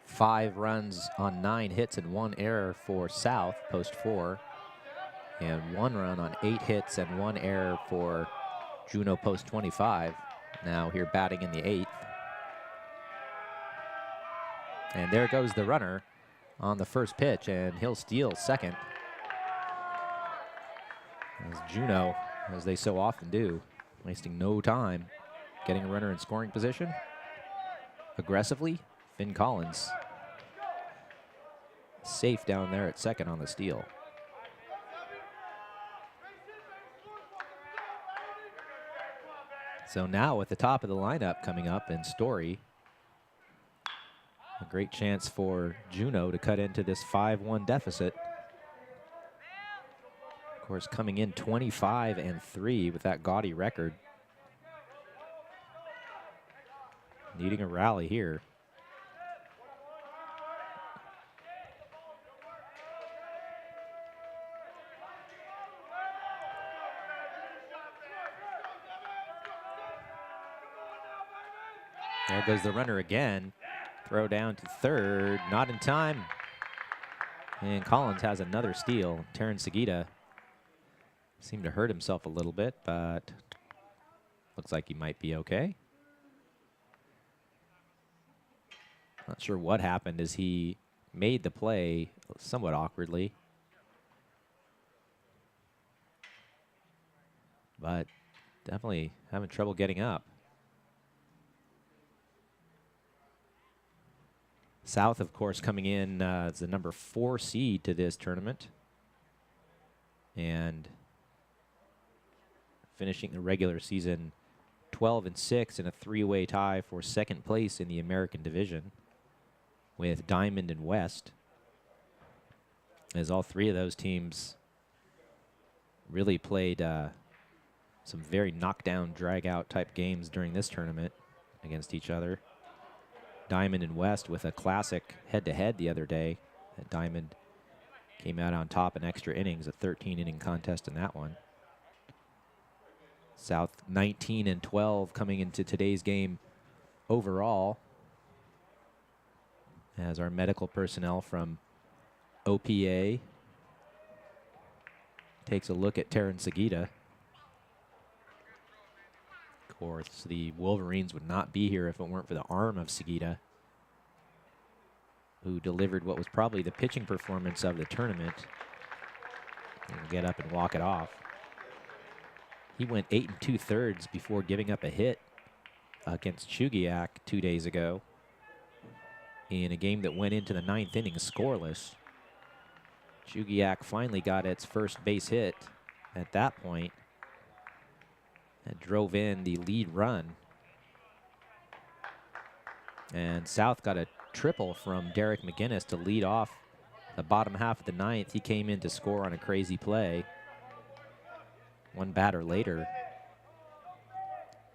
A: 5 runs on 9 hits and 1 error for South, post 4. And 1 run on 8 hits and 1 error for Juneau, post 25. Now here batting in the 8th. And there goes the runner on the first pitch, and he'll steal second. As Juneau, as they so often do, wasting no time getting a runner in scoring position. Aggressively, Finn Collins safe down there at second on the steal. So now at the top of the lineup coming up in Story, a great chance for Juneau to cut into this 5-1 deficit. Of course, coming in 25-3 with that gaudy record. Needing a rally here. There goes the runner again. Throw down to third, not in time. And Collins has another steal. Terrence Seguida seemed to hurt himself a little bit, but looks like he might be okay. Not sure what happened as he made the play somewhat awkwardly. But definitely having trouble getting up. South, of course, coming in as the number 4 seed to this tournament. And finishing the regular season 12-6 in a 3-way tie for second place in the American Division with Diamond and West. As all 3 of those teams really played some very knockdown, drag-out type games during this tournament against each other. Diamond and West with a classic head-to-head the other day. Diamond came out on top in extra innings, a 13-inning contest in that one. South 19-12 coming into today's game overall, as our medical personnel from OPA takes a look at Terrence Seguida. Of course, the Wolverines would not be here if it weren't for the arm of Seguida, who delivered what was probably the pitching performance of the tournament. And get up and walk it off. He went 8 2/3 before giving up a hit against Chugiak 2 days ago in a game that went into the 9th inning scoreless. Chugiak finally got its first base hit at that point and drove in the lead run. And South got a triple from Derek McGinnis to lead off the bottom half of the 9th. He came in to score on a crazy play. One batter later.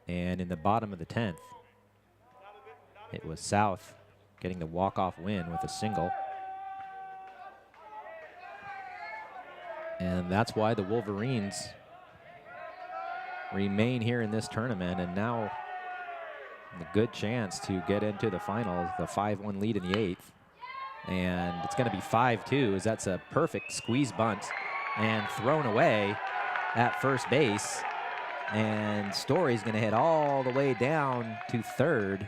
A: And in the bottom of the 10th, it was South getting the walk-off win with a single. And that's why the Wolverines remain here in this tournament, and now a good chance to get into the finals, the 5-1 lead in the 8th. And it's going to be 5-2, as that's a perfect squeeze bunt and thrown away at first base. And Story's going to hit all the way down to third.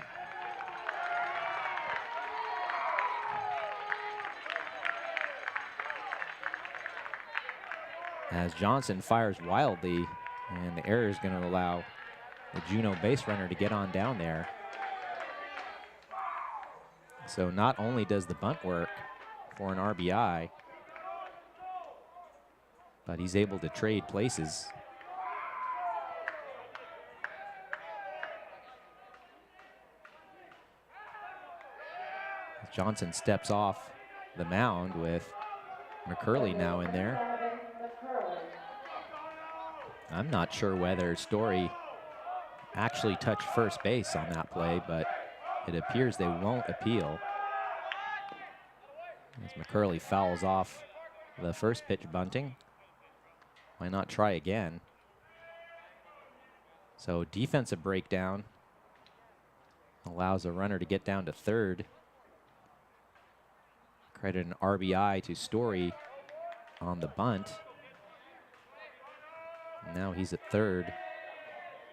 A: As Johnson fires wildly, and the error is going to allow the Juneau base runner to get on down there. So not only does the bunt work for an RBI. But he's able to trade places. Johnson steps off the mound with McCurley now in there. I'm not sure whether Story actually touched first base on that play, but it appears they won't appeal. As McCurley fouls off the first pitch bunting. Why not try again? So defensive breakdown allows a runner to get down to third. Credit an RBI to Story on the bunt. Now he's at third.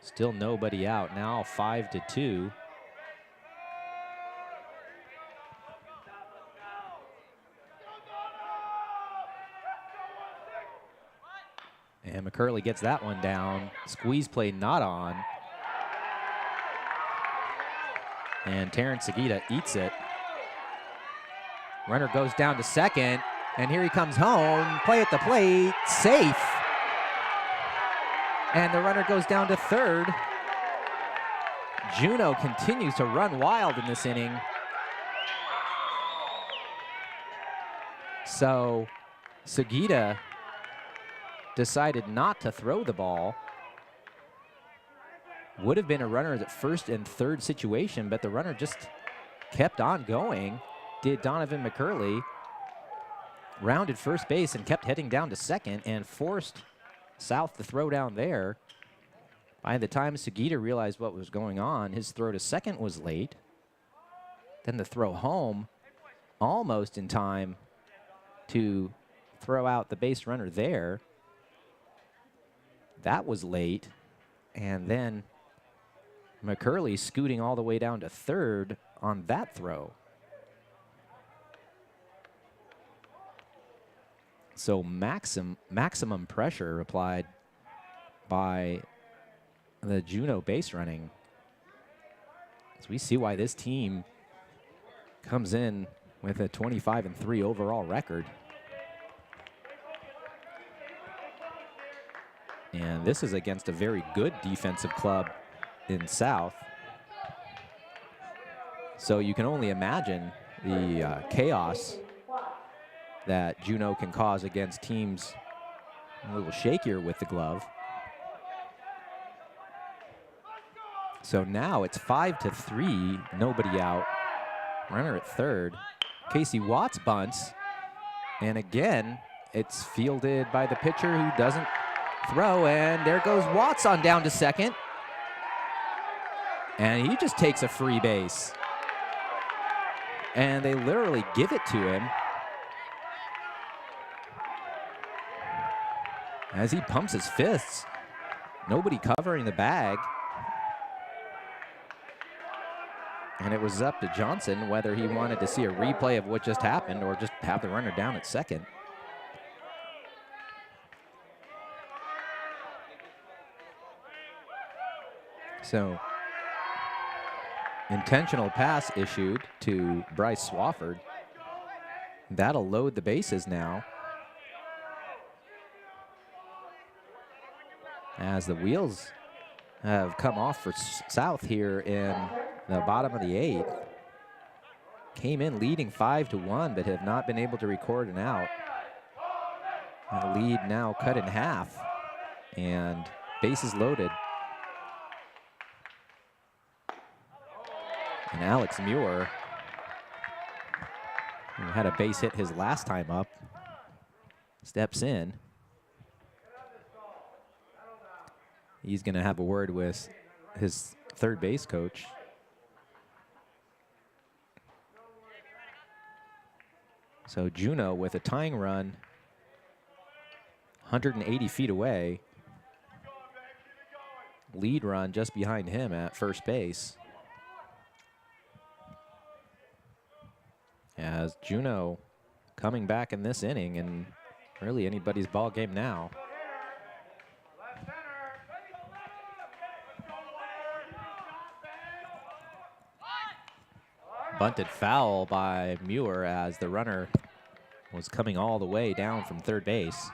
A: Still nobody out. Now 5-2. And McCurley gets that one down. Squeeze play not on. And Terrence Seguida eats it. Runner goes down to second. And here he comes home. Play at the plate. Safe. And the runner goes down to third. Juneau continues to run wild in this inning. So Seguida decided not to throw the ball. Would have been a runner at first and third situation, but the runner just kept on going. Did Donovan McCurley. Rounded first base and kept heading down to second and forced South to throw down there. By the time Seguida realized what was going on, his throw to second was late. Then the throw home almost in time to throw out the base runner there. That was late. And then McCurley scooting all the way down to third on that throw. So maximum pressure applied by the Juneau base running. So we see why this team comes in with a 25-3 overall record. And this is against a very good defensive club in South. So you can only imagine the chaos that Juneau can cause against teams a little shakier with the glove. So now it's 5-3, nobody out. Runner at third. Casey Watts bunts. And again, it's fielded by the pitcher who doesn't throw, and there goes Watts on down to second. And he just takes a free base. And they literally give it to him as he pumps his fists. Nobody covering the bag. And it was up to Johnson whether he wanted to see a replay of what just happened or just have the runner down at second. So, intentional pass issued to Bryce Swafford. That'll load the bases now, as the wheels have come off for South here in the bottom of the eighth. Came in leading 5-1, but have not been able to record an out. The lead now cut in half, and bases loaded. And Alex Muir, who had a base hit his last time up, steps in. He's going to have a word with his third base coach. So Juneau with a tying run, 180 feet away. Lead run just behind him at first base. As Juneau coming back in this inning, and really anybody's ball game now. Bunted foul by Muir as the runner was coming all the way down from third base.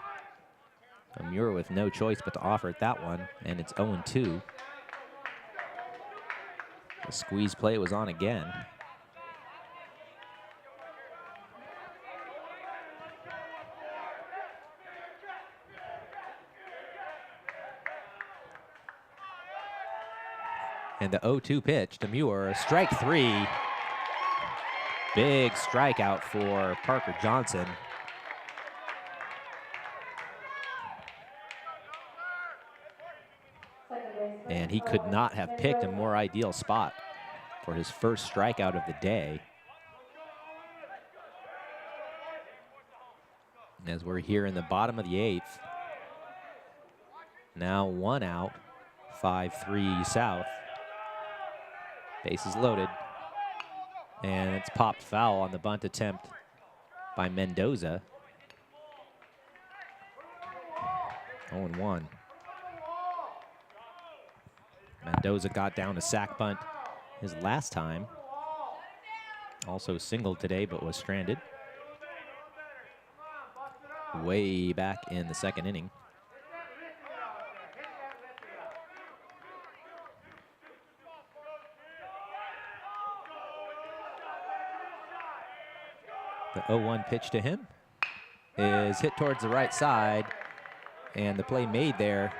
A: Muir with no choice but to offer it that one, and it's 0-2. The squeeze play was on again. And the 0-2 pitch to Muir, strike three. Big strikeout for Parker Johnson. And he could not have picked a more ideal spot for his first strikeout of the day. As we're here in the bottom of the 8th. Now 1 out, 5-3 South. Bases loaded. And it's popped foul on the bunt attempt by Mendoza. 0-1. Mendoza got down a sac bunt his last time. Also singled today, but was stranded. Way back in the 2nd inning. The 0-1 pitch to him is hit towards the right side, and the play made there.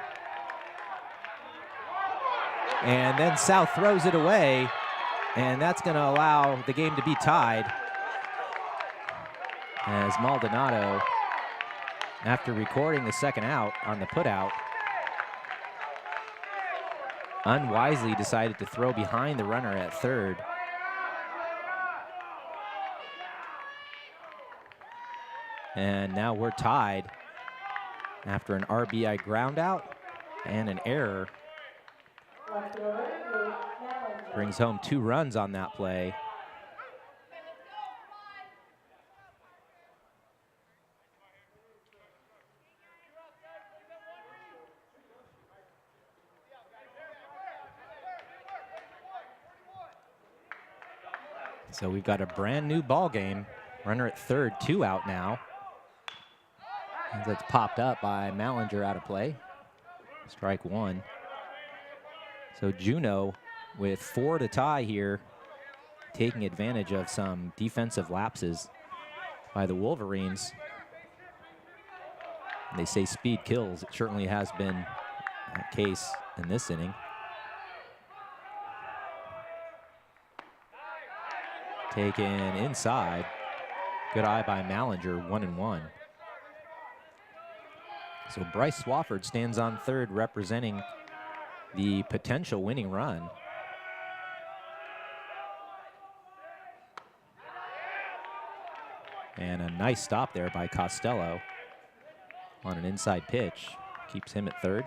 A: And then South throws it away, and that's going to allow the game to be tied. As Maldonado, after recording the 2nd out on the putout, unwisely decided to throw behind the runner at 3rd. And now we're tied after an RBI ground out and an error. Brings home 2 runs on that play. So we've got a brand new ball game. Runner at 3rd, 2 out now. And that's popped up by Mallinger out of play. Strike 1. So Juneau with 4 to tie here, taking advantage of some defensive lapses by the Wolverines. They say speed kills. It certainly has been a case in this inning. Taken inside. Good eye by Mallinger, 1-1. So Bryce Swafford stands on 3rd, representing the potential winning run. And a nice stop there by Costello on an inside pitch. Keeps him at 3rd.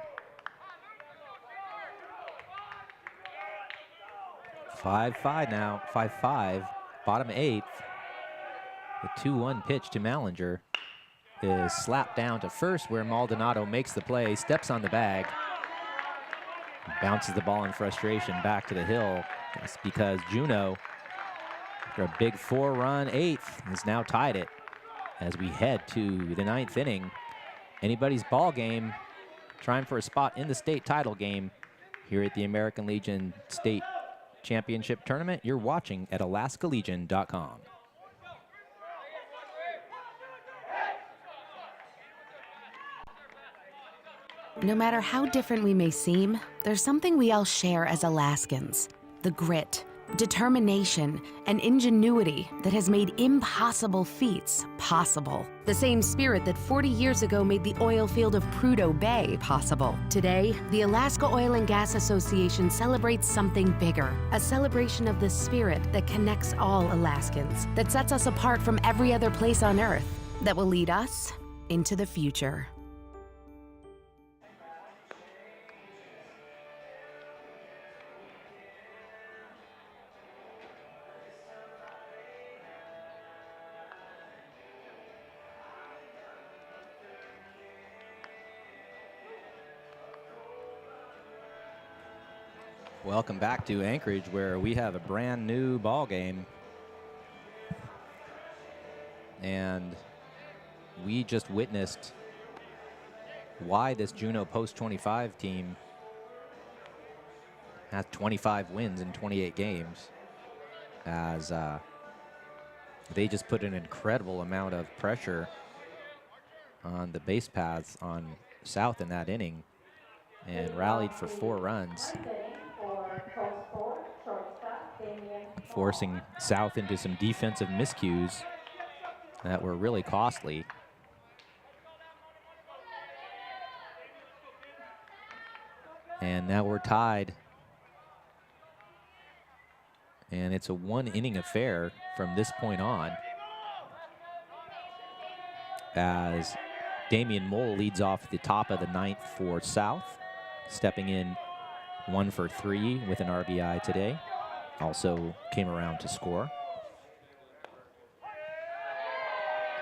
A: 5-5 now, 5-5, bottom 8th. The 2-1 pitch to Mallinger is slapped down to 1st, where Maldonado makes the play, steps on the bag, bounces the ball in frustration back to the hill. That's because Juneau, after a big 4-run 8th, has now tied it as we head to the 9th inning. Anybody's ball game, trying for a spot in the state title game here at the American Legion State Championship Tournament. You're watching at AlaskaLegion.com.
C: No matter how different we may seem, there's something we all share as Alaskans: the grit, determination, and ingenuity that has made impossible feats possible. The same spirit that 40 years ago made the oil field of Prudhoe Bay possible. Today, the Alaska Oil and Gas Association celebrates something bigger, a celebration of the spirit that connects all Alaskans, that sets us apart from every other place on Earth, that will lead us into the future.
A: Welcome back to Anchorage, where we have a brand new ball game. And we just witnessed why this Juneau Post 25 team has 25 wins in 28 games, as they just put an incredible amount of pressure on the base paths on South in that inning and rallied for 4 runs, forcing South into some defensive miscues that were really costly. And now we're tied. And it's a 1-inning affair from this point on, as Damian Mole leads off the top of the 9th for South, stepping in 1 for 3 with an RBI today. Also came around to score.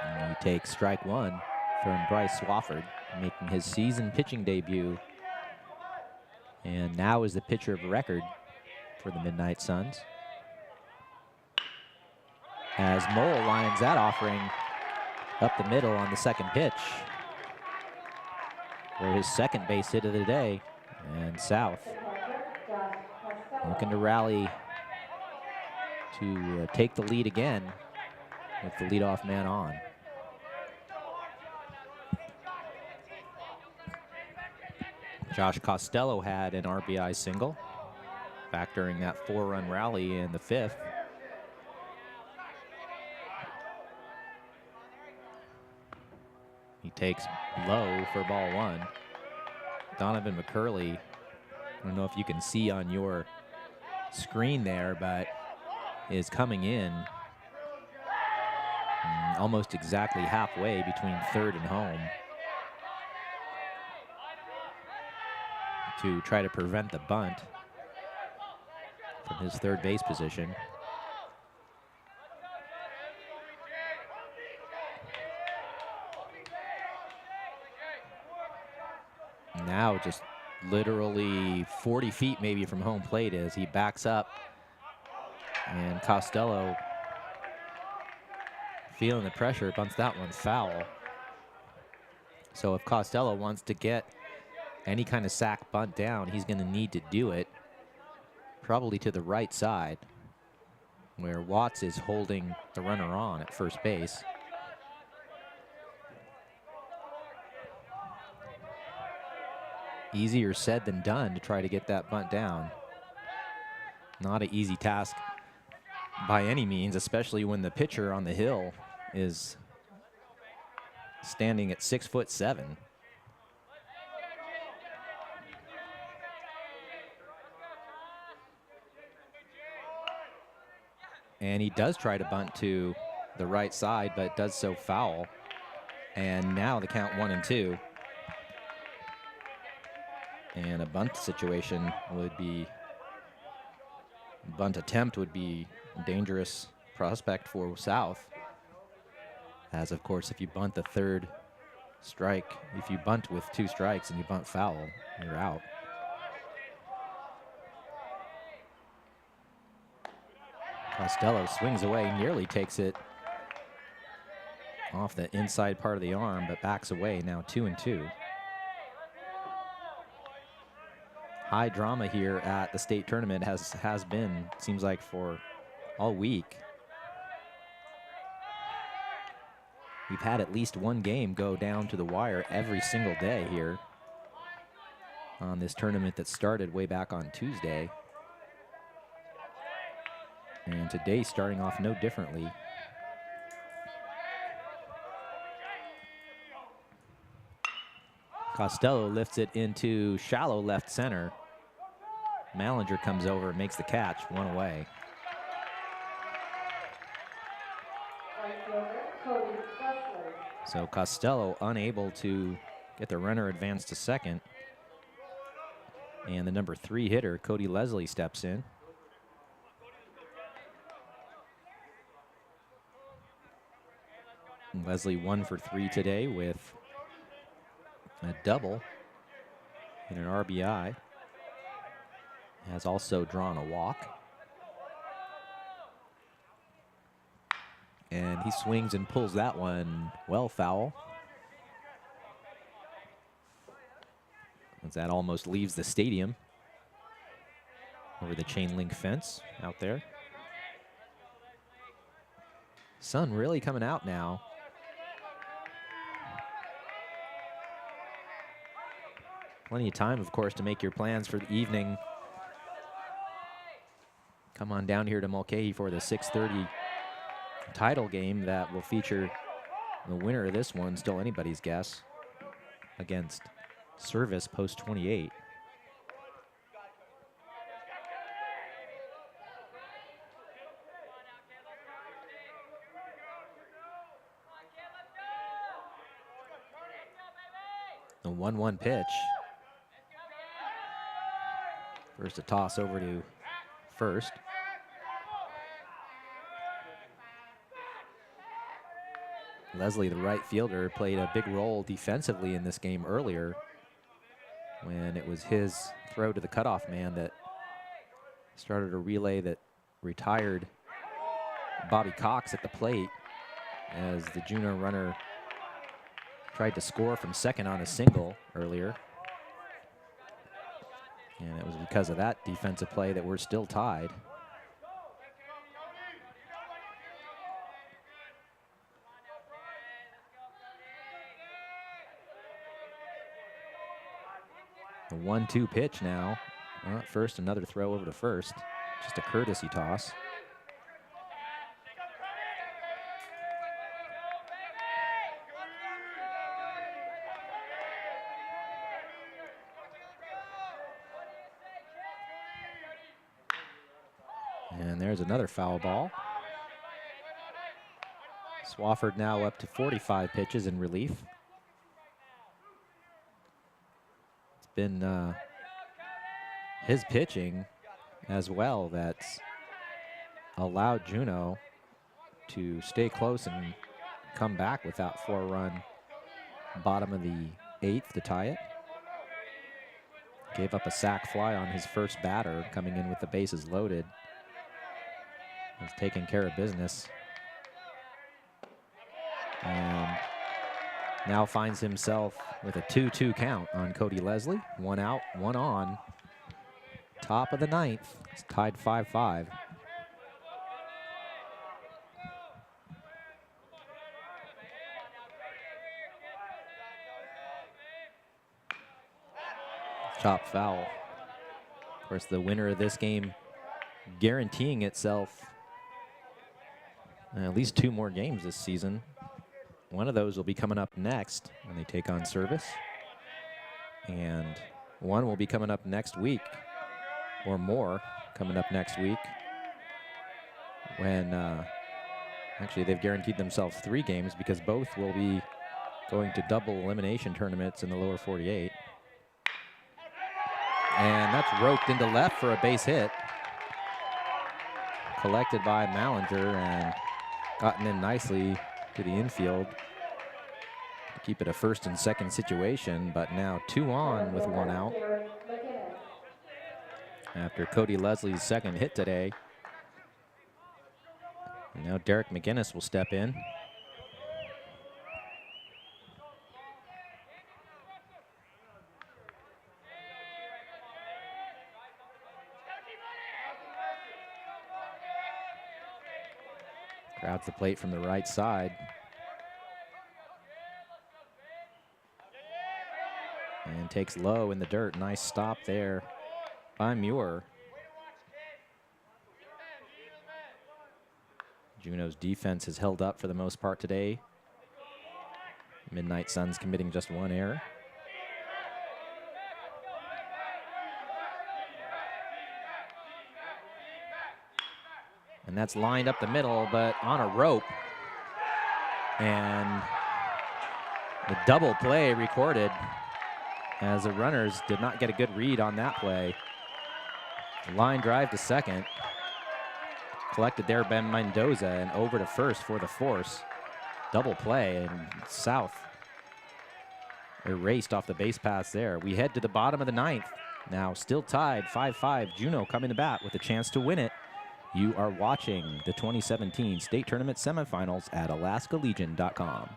A: And he takes strike 1 from Bryce Swafford, making his season pitching debut. And now is the pitcher of record for the Midnight Suns, as Mole lines that offering up the middle on the second pitch for his second base hit of the day. And South looking to rally to take the lead again with the leadoff man on. Josh Costello had an RBI single back during that 4-run rally in the 5th. He takes low for ball 1. Donovan McCurley, I don't know if you can see on your screen there, but is coming in almost exactly halfway between third and home to try to prevent the bunt from his third base position. Now just literally 40 feet maybe from home plate as he backs up, and Costello, feeling the pressure, bunts that one foul. So if Costello wants to get any kind of sac bunt down, he's going to need to do it probably to the right side, where Watts is holding the runner on at first base. Easier said than done to try to get that bunt down. Not an easy task by any means, especially when the pitcher on the hill is standing at 6'7". And he does try to bunt to the right side, but does so foul. And now the count 1-2. And a bunt situation would be, bunt attempt would be a dangerous prospect for South. As of course, if you bunt the third strike, if you bunt with 2 strikes and you bunt foul, you're out. Costello swings away, nearly takes it off the inside part of the arm, but backs away, now 2-2. High drama here at the state tournament has been, seems like, for all week. We've had at least one game go down to the wire every single day here on this tournament that started way back on Tuesday. And today starting off no differently. Costello lifts it into shallow left center. Mallinger comes over and makes the catch, 1 away. So Costello unable to get the runner advanced to second. And the number 3 hitter, Cody Leslie, steps in. And Leslie 1 for 3 today with a double and an RBI. Has also drawn a walk. And he swings and pulls that one well foul. As that almost leaves the stadium over the chain link fence out there. Sun really coming out now. Plenty of time, of course, to make your plans for the evening. Come on down here to Mulcahy for the 6:30 title game that will feature the winner of this one, still anybody's guess, against Service Post 28. The 1-1 pitch. First a toss over to first. Leslie, the right fielder, played a big role defensively in this game earlier when it was his throw to the cutoff man that started a relay that retired Bobby Cox at the plate as the Juneau runner tried to score from second on a single earlier. And it was because of that defensive play that we're still tied. The 1-2 pitch now. Well, at first, another throw over to first. Just a courtesy toss. And there's another foul ball. Swafford now up to 45 pitches in relief. It's been his pitching as well that's allowed Juneau to stay close and come back with that 4-run bottom of the 8th to tie it. Gave up a sac fly on his first batter, coming in with the bases loaded. He's taking care of business. And now finds himself with a 2-2 count on Cody Leslie. 1 out, 1 on. Top of the 9th. It's tied 5-5. Chop foul. Of course, the winner of this game guaranteeing itself at least 2 more games this season. One of those will be coming up next when they take on Service. And one will be coming up next week, or more coming up next week, when actually they've guaranteed themselves 3 games because both will be going to double elimination tournaments in the lower 48. And that's roped into left for a base hit. Collected by Mallinger and gotten in nicely to the infield to keep it a first and second situation, but now 2 on with 1 out after Cody Leslie's second hit today. And now Derek McGinnis will step in. Crowds the plate from the right side. And takes low in the dirt. Nice stop there by Muir. Juneau's defense has held up for the most part today. Midnight Suns committing just 1 error. And that's lined up the middle, but on a rope. And the double play recorded as the runners did not get a good read on that play. Line drive to second. Collected there by Mendoza and over to first for the force. Double play, and South erased off the base pass there. We head to the bottom of the 9th. Now still tied 5-5. Juneau coming to bat with a chance to win it. You are watching the 2017 state tournament semifinals at AlaskaLegion.com.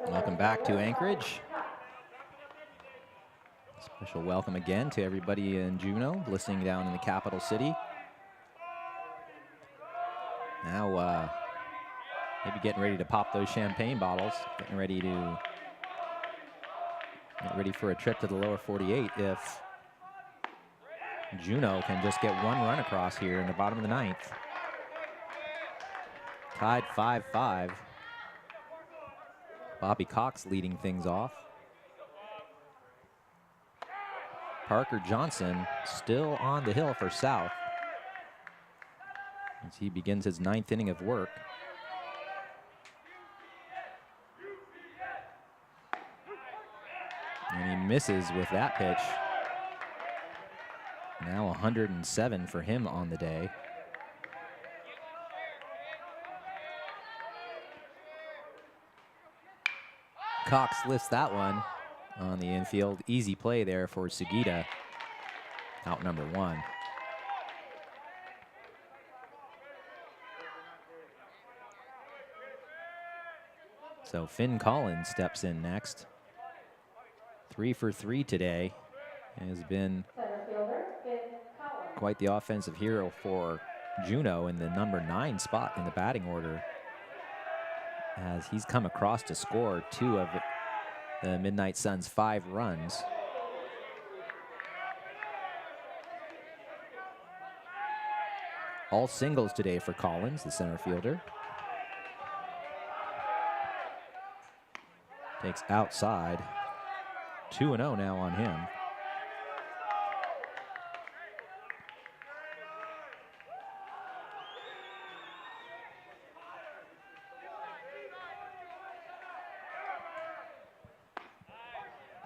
A: Welcome back to Anchorage. Special welcome again to everybody in Juneau, listening down in the capital city. Now, maybe getting ready to pop those champagne bottles, getting ready to get ready for a trip to the lower 48 if Juneau can just get one run across here in the bottom of the ninth. Tied 5-5. Bobby Cox leading things off. Parker Johnson still on the hill for South as he begins his ninth inning of work. And he misses with that pitch. Now 107 for him on the day. Cox lifts that one on the infield. Easy play there for Sugita. Out number one. So Finn Collins steps in next. 3 for 3 today. Has been quite the offensive hero for Juneau in the number 9 spot in the batting order, as he's come across to score 2 of the Midnight Suns' 5 runs. All singles today for Collins, the center fielder. Takes outside. 2-0 now on him.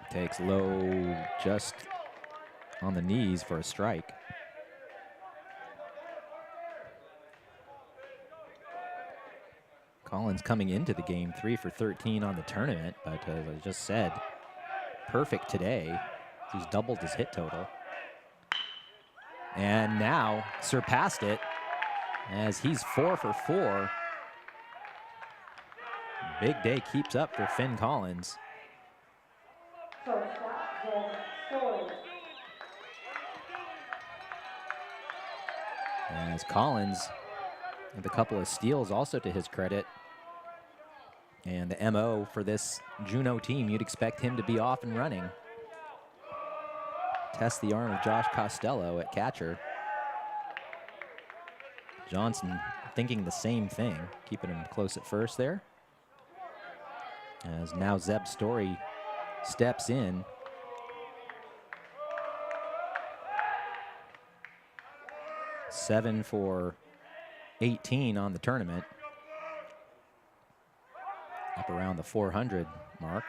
A: Takes low, just on the knees for a strike. Collins coming into the game 3 for 13 on the tournament, but as I just said, perfect today. He's doubled his hit total. And now surpassed it as he's 4 for 4. Big day keeps up for Finn Collins. As Collins with a couple of steals also to his credit. And the MO for this Juneau team, you'd expect him to be off and running. Test the arm of Josh Costello at catcher. Johnson thinking the same thing, keeping him close at first there. As now Zeb Story steps in. Seven for 18 on the tournament. Up around the 400 mark.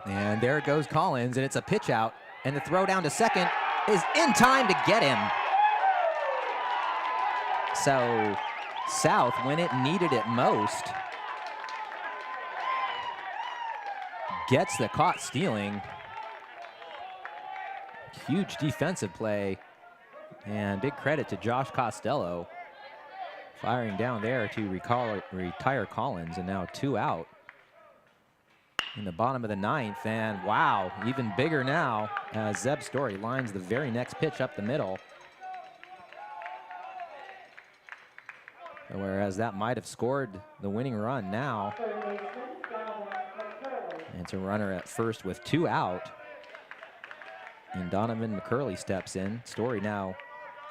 A: And there goes Collins, and it's a pitch out, and the throw down to second is in time to get him. So South, when it needed it most, gets the caught stealing. Huge defensive play, and big credit to Josh Costello Firing down there to retire Collins, and now 2 out in the bottom of the 9th. And wow, even bigger now as Zeb Story lines the very next pitch up the middle. Whereas that might have scored the winning run now. And it's a runner at first with 2 out. And Donovan McCurley steps in. Story now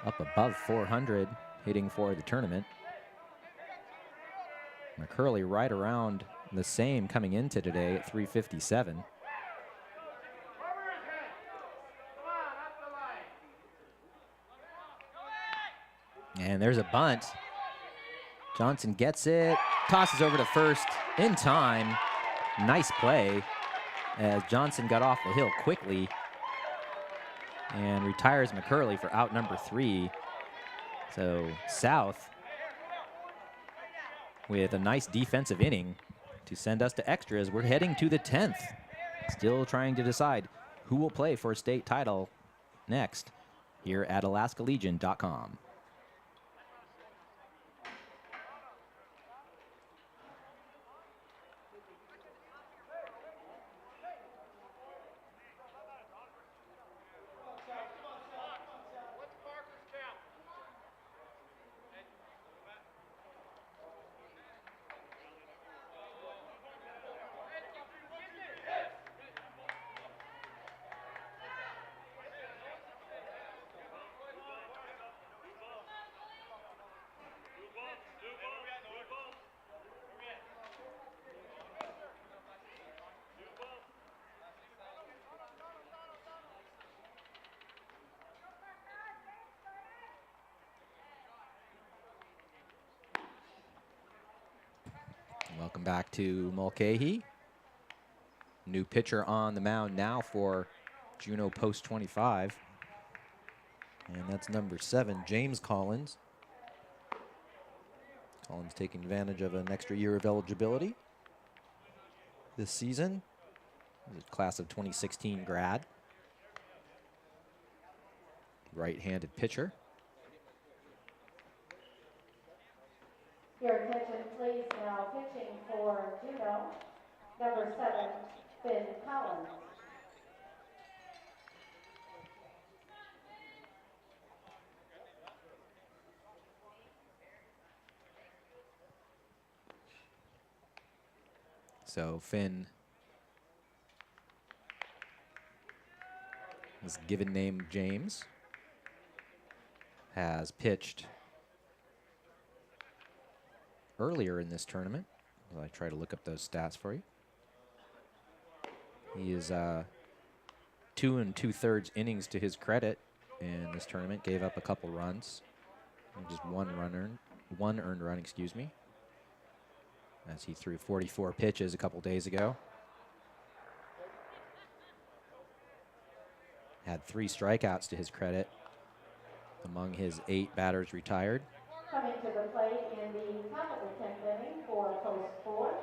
A: up above 400, hitting for the tournament. McCurley right around the same coming into today at 357. And there's a bunt. Johnson gets it, tosses over to first in time. Nice play as Johnson got off the hill quickly and retires McCurley for out number 3. So South with a nice defensive inning to send us to extras. We're heading to the 10th. Still trying to decide who will play for a state title next here at AlaskaLegion.com. Welcome back to Mulcahy. New pitcher on the mound now for Juneau Post 25. And that's number 7, James Collins. Collins taking advantage of an extra year of eligibility this season. He's a class of 2016 grad. Right-handed pitcher.
B: Your attention, please. Now pitching for Juneau, number 7, Finn Collins.
A: So Finn his given name James has pitched earlier in this tournament. I try to look up those stats for you. He is 2 2/3 innings to his credit in this tournament. Gave up a couple runs, just one earned run, excuse me, as he threw 44 pitches a couple days ago. Had 3 strikeouts to his credit among his 8 batters retired.
B: Coming to the plate in the top of the 10th inning for post 4,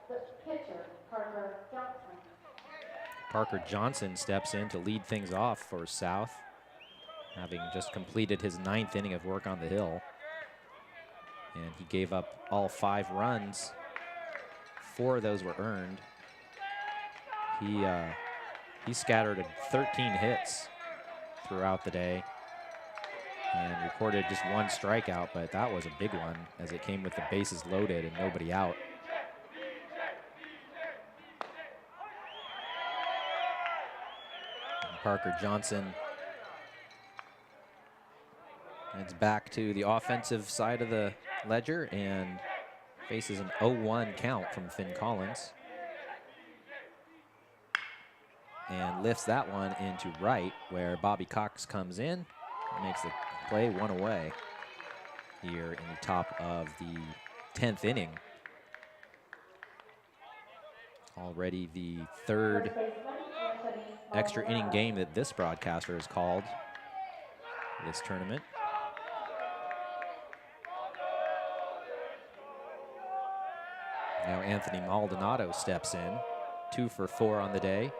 B: the pitcher, Parker Johnson.
A: Parker Johnson steps in to lead things off for South, having just completed his 9th inning of work on the hill. And he gave up all 5 runs. 4 of those were earned. He scattered 13 hits throughout the day and recorded just 1 strikeout, but that was a big one as it came with the bases loaded and nobody out. And Parker Johnson heads back to the offensive side of the ledger and faces an 0-1 count from Finn Collins. And lifts that one into right, where Bobby Cox comes in, makes the play 1 away here in the top of the 10th inning. Already the 3rd extra inning game that this broadcaster has called this tournament. Now Anthony Maldonado steps in, 2 for 4 on the day.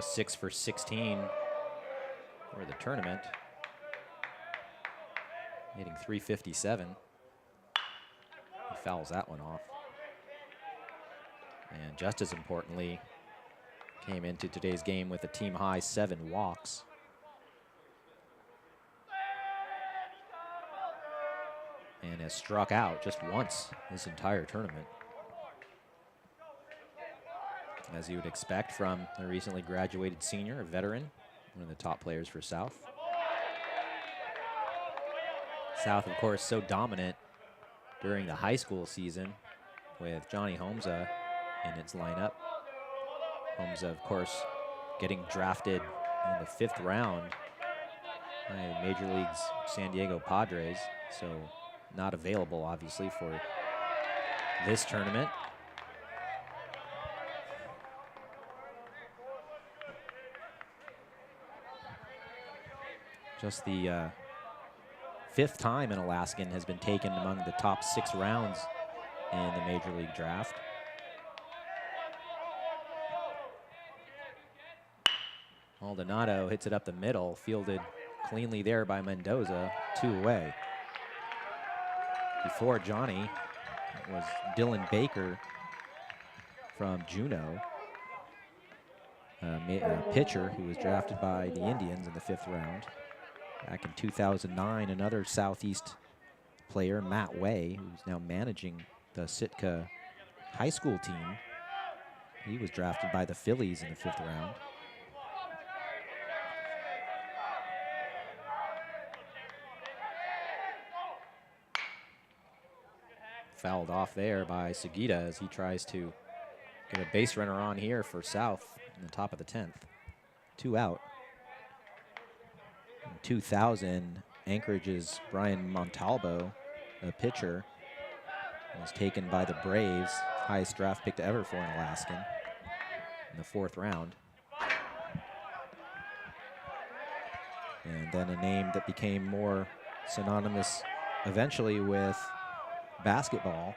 A: 6 for 16 for the tournament, hitting .357. He fouls that one off. And just as importantly, came into today's game with a team high 7 walks. And has struck out just once this entire tournament, as you would expect from the recently graduated senior, a veteran, one of the top players for South. South, of course, so dominant during the high school season with Johnny Homza in its lineup. Homza, of course, getting drafted in the 5th round by Major League's San Diego Padres, so not available, obviously, for this tournament. Just the 5th time an Alaskan has been taken among the top 6 rounds in the Major League draft. Maldonado hits it up the middle, fielded cleanly there by Mendoza, 2 away. Before Johnny was Dylan Baker from Juneau, a pitcher who was drafted by the Indians in the 5th round. Back in 2009, another Southeast player, Matt Way, who's now managing the Sitka high school team. He was drafted by the Phillies in the 5th round. Fouled off there by Sugita as he tries to get a base runner on here for South in the top of the 10th. 2 out. In 2000, Anchorage's Brian Montalvo, a pitcher, was taken by the Braves, highest draft pick ever for an Alaskan, in the 4th round. And then a name that became more synonymous eventually with basketball.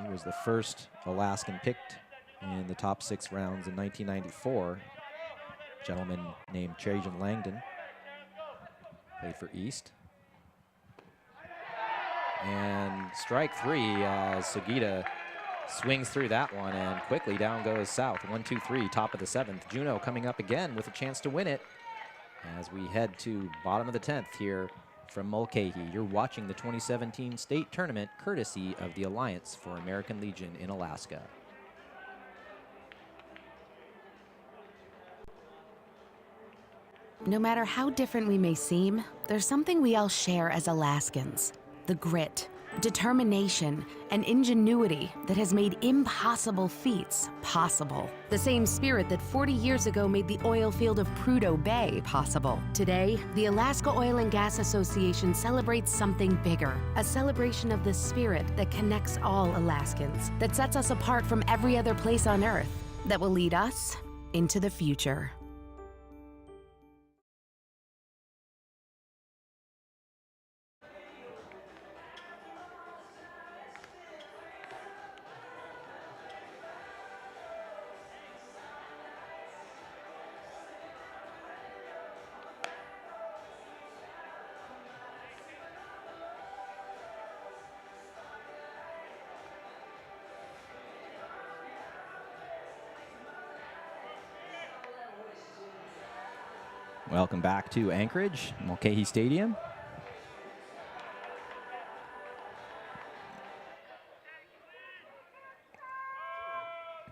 A: He was the first Alaskan picked in the top 6 rounds in 1994. A gentleman named Trajan Langdon. Played for East. And strike 3 as Sugita swings through that one, and quickly down goes South. 1-2-3, top of the 7th. Juneau coming up again with a chance to win it as we head to bottom of the 10th here from Mulcahy. You're watching the 2017 state tournament courtesy of the Alliance for American Legion in Alaska.
C: No matter how different we may seem, there's something we all share as Alaskans: the grit, determination, and ingenuity that has made impossible feats possible. The same spirit that 40 years ago made the oil field of Prudhoe Bay possible. Today, the Alaska Oil and Gas Association celebrates something bigger, a celebration of the spirit that connects all Alaskans, that sets us apart from every other place on Earth, that will lead us into the future.
A: Welcome back to Anchorage, Mulcahy Stadium.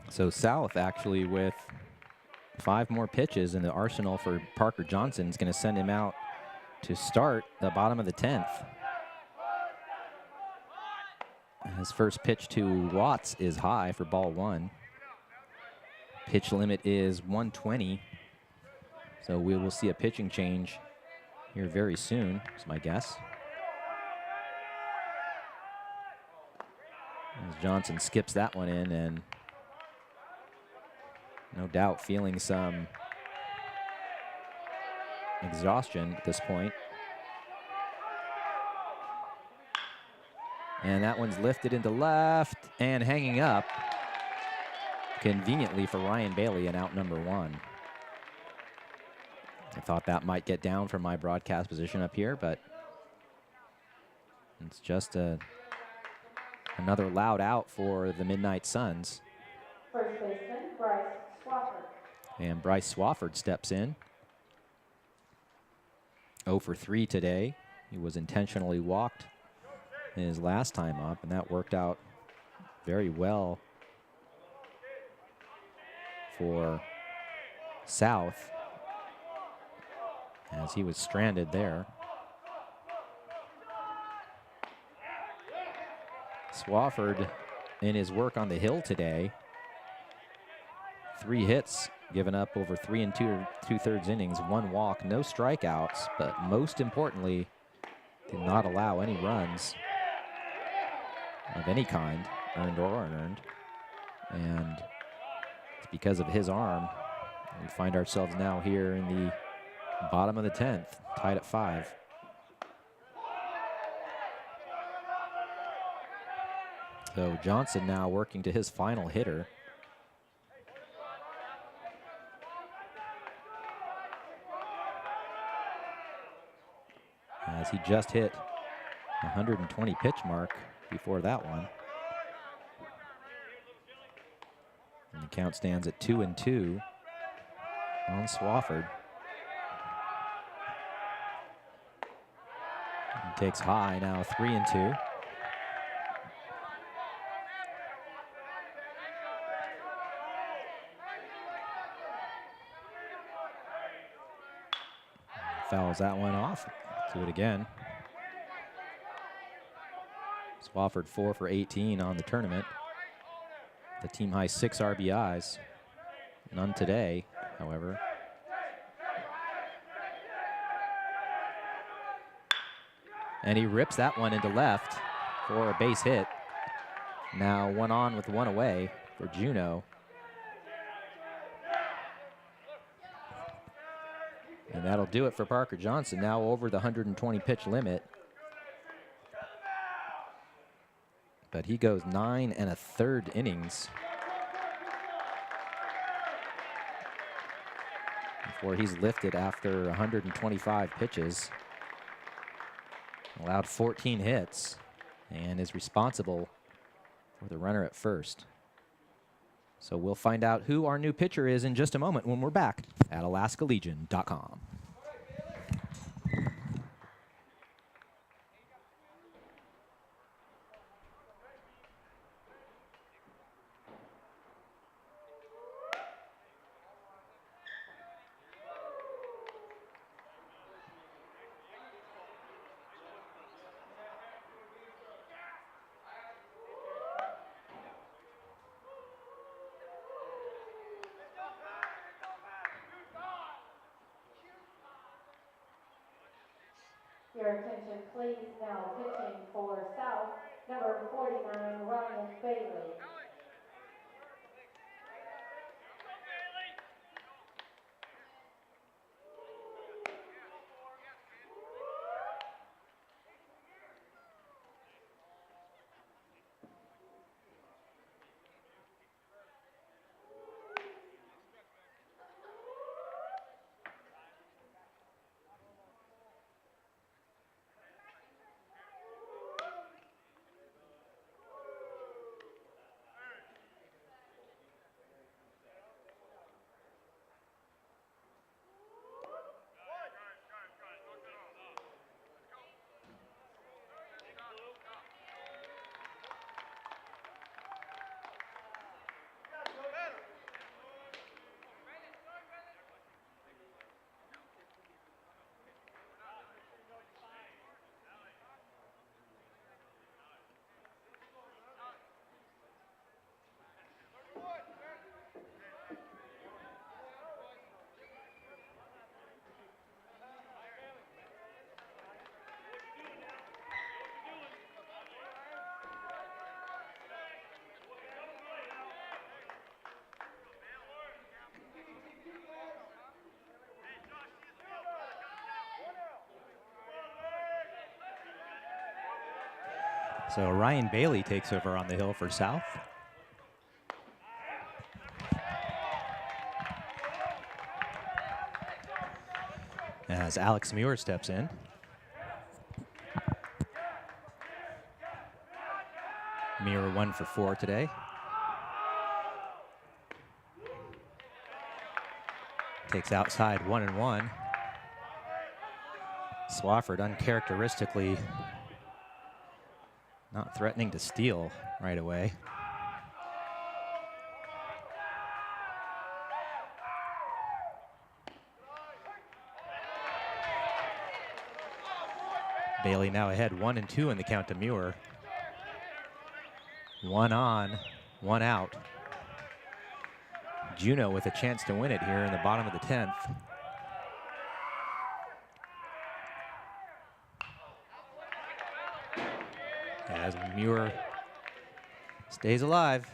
A: So South actually with 5 more pitches in the arsenal for Parker Johnson is going to send him out to start the bottom of the 10th. His first pitch to Watts is high for ball 1. Pitch limit is 120. So we will see a pitching change here very soon, is my guess. As Johnson skips that one in, and no doubt feeling some exhaustion at this point. And that one's lifted into left and hanging up. conveniently for Ryan Bailey in out number 1. I thought that might get down from my broadcast position up here, but it's just another loud out for the Midnight Suns.
B: First baseman, Bryce Swafford.
A: And Bryce Swafford steps in. 0 for 3 today. He was intentionally walked in his last time up, and that worked out very well for South, as he was stranded there. Swafford, in his work on the hill today, 3 hits given up over 3 2/3 innings, 1 walk, no strikeouts, but most importantly, did not allow any runs of any kind, earned or unearned. And it's because of his arm. We find ourselves now here in the bottom of the 10th, tied at 5. So Johnson now working to his final hitter. As he just hit 120 pitch mark before that one. And the count stands at 2-2 on Swafford. He takes high now, 3-2. Fouls that one off. Do it again. Swafford 4 for 18 on the tournament. The team high 6 RBIs. None today, however. And he rips that one into left for a base hit. Now 1 on with 1 away for Juneau. And that'll do it for Parker Johnson, now over the 120 pitch limit. But he goes 9 1/3 innings before he's lifted after 125 pitches. Allowed 14 hits and is responsible for the runner at first. So we'll find out who our new pitcher is in just a moment when we're back at AlaskaLegion.com.
B: Your attention please, now pitching for South, number 49, Ryan Bailey.
E: So Ryan Bailey takes over on the hill for South.
A: as Alex Muir steps in. Muir 1 for 4 today. Takes outside 1-1. Swafford uncharacteristically not threatening to steal right away. Bailey now ahead 1-2 in the count to Muir. 1 on, 1 out. Juneau with a chance to win it here in the bottom of the 10th. As Muir stays alive.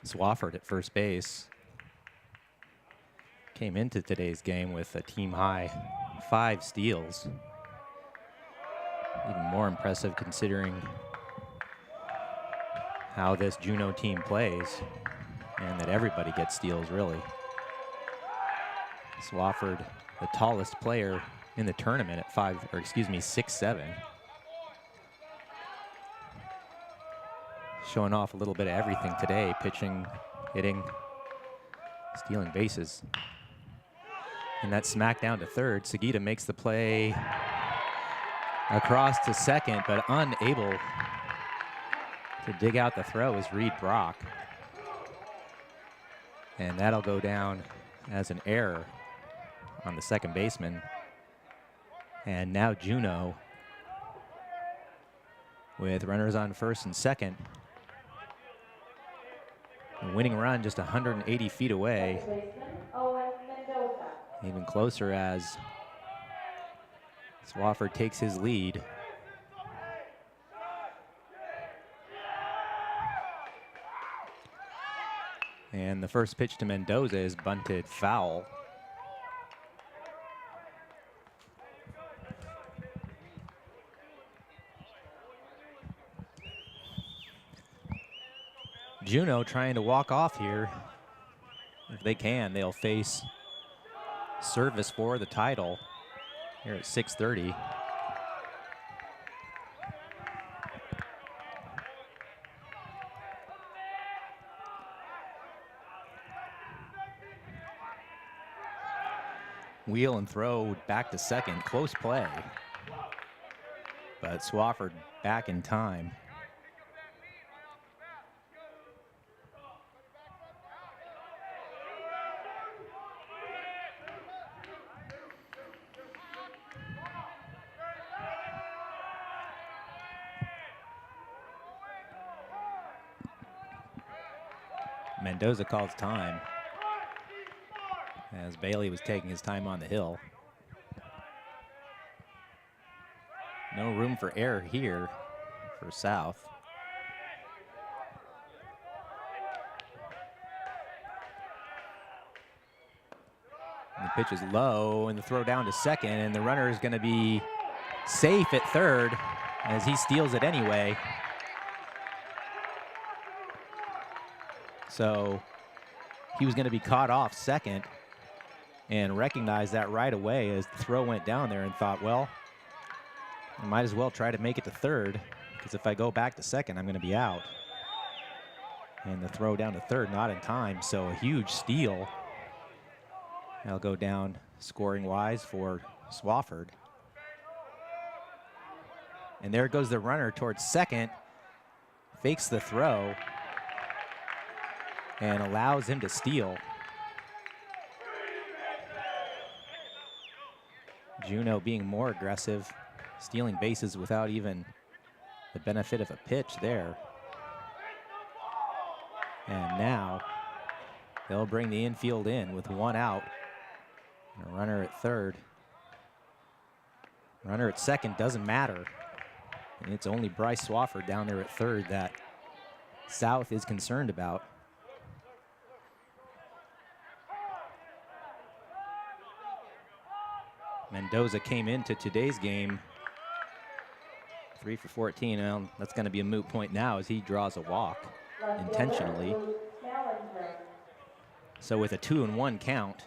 A: Swafford at first base. Came into today's game with a team high 5 steals. Even more impressive considering how this Juneau team plays and that everybody gets steals really. Swafford, the tallest player in the tournament at 6'7". Showing off a little bit of everything today, pitching, hitting, stealing bases. And that smack down to third. Seguida makes the play across to second, but unable to dig out the throw is Reed Brock. And that'll go down as an error on the second baseman. And now Juneau with runners on first and second. The winning run just 180 feet away. Even closer as Swafford takes his lead. And the first pitch to Mendoza is bunted foul. Juneau trying to walk off here. If they can, they'll face service for the title here at 6:30. Wheel and throw back to second, close play. But Swafford back in time. Mendoza calls time as Bailey was taking his time on the hill. No room for error here for South. And the pitch is low and the throw down to second, and the runner is going to be safe at third as he steals it anyway. So he was going to be caught off second and recognized that right away as the throw went down there and thought, well, I might as well try to make it to third because if I go back to second, I'm going to be out. And the throw down to third, not in time. So a huge steal. That'll go down scoring wise for Swafford. And there goes the runner towards second, fakes the throw, and allows him to steal. Juneau being more aggressive, stealing bases without even the benefit of a pitch there. And now they'll bring the infield in with 1 out and a runner at third. Runner at second doesn't matter. And it's only Bryce Swafford down there at third that South is concerned about. Mendoza came into today's game 3 for 14. Well, that's going to be a moot point now as he draws a walk intentionally. So with a 2-1 count,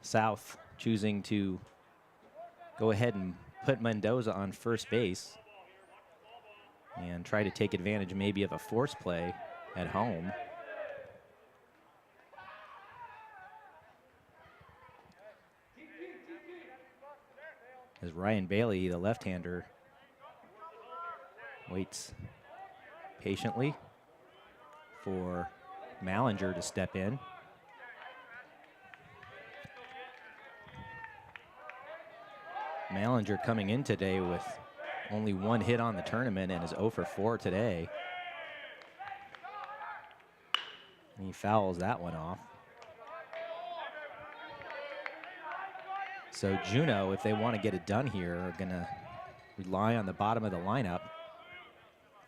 A: South choosing to go ahead and put Mendoza on first base and try to take advantage maybe of a force play at home. As Ryan Bailey, the left-hander, waits patiently for Mallinger to step in. Mallinger coming in today with only 1 hit on the tournament and is 0 for 4 today. And he fouls that one off. So Juneau, if they want to get it done here, are going to rely on the bottom of the lineup.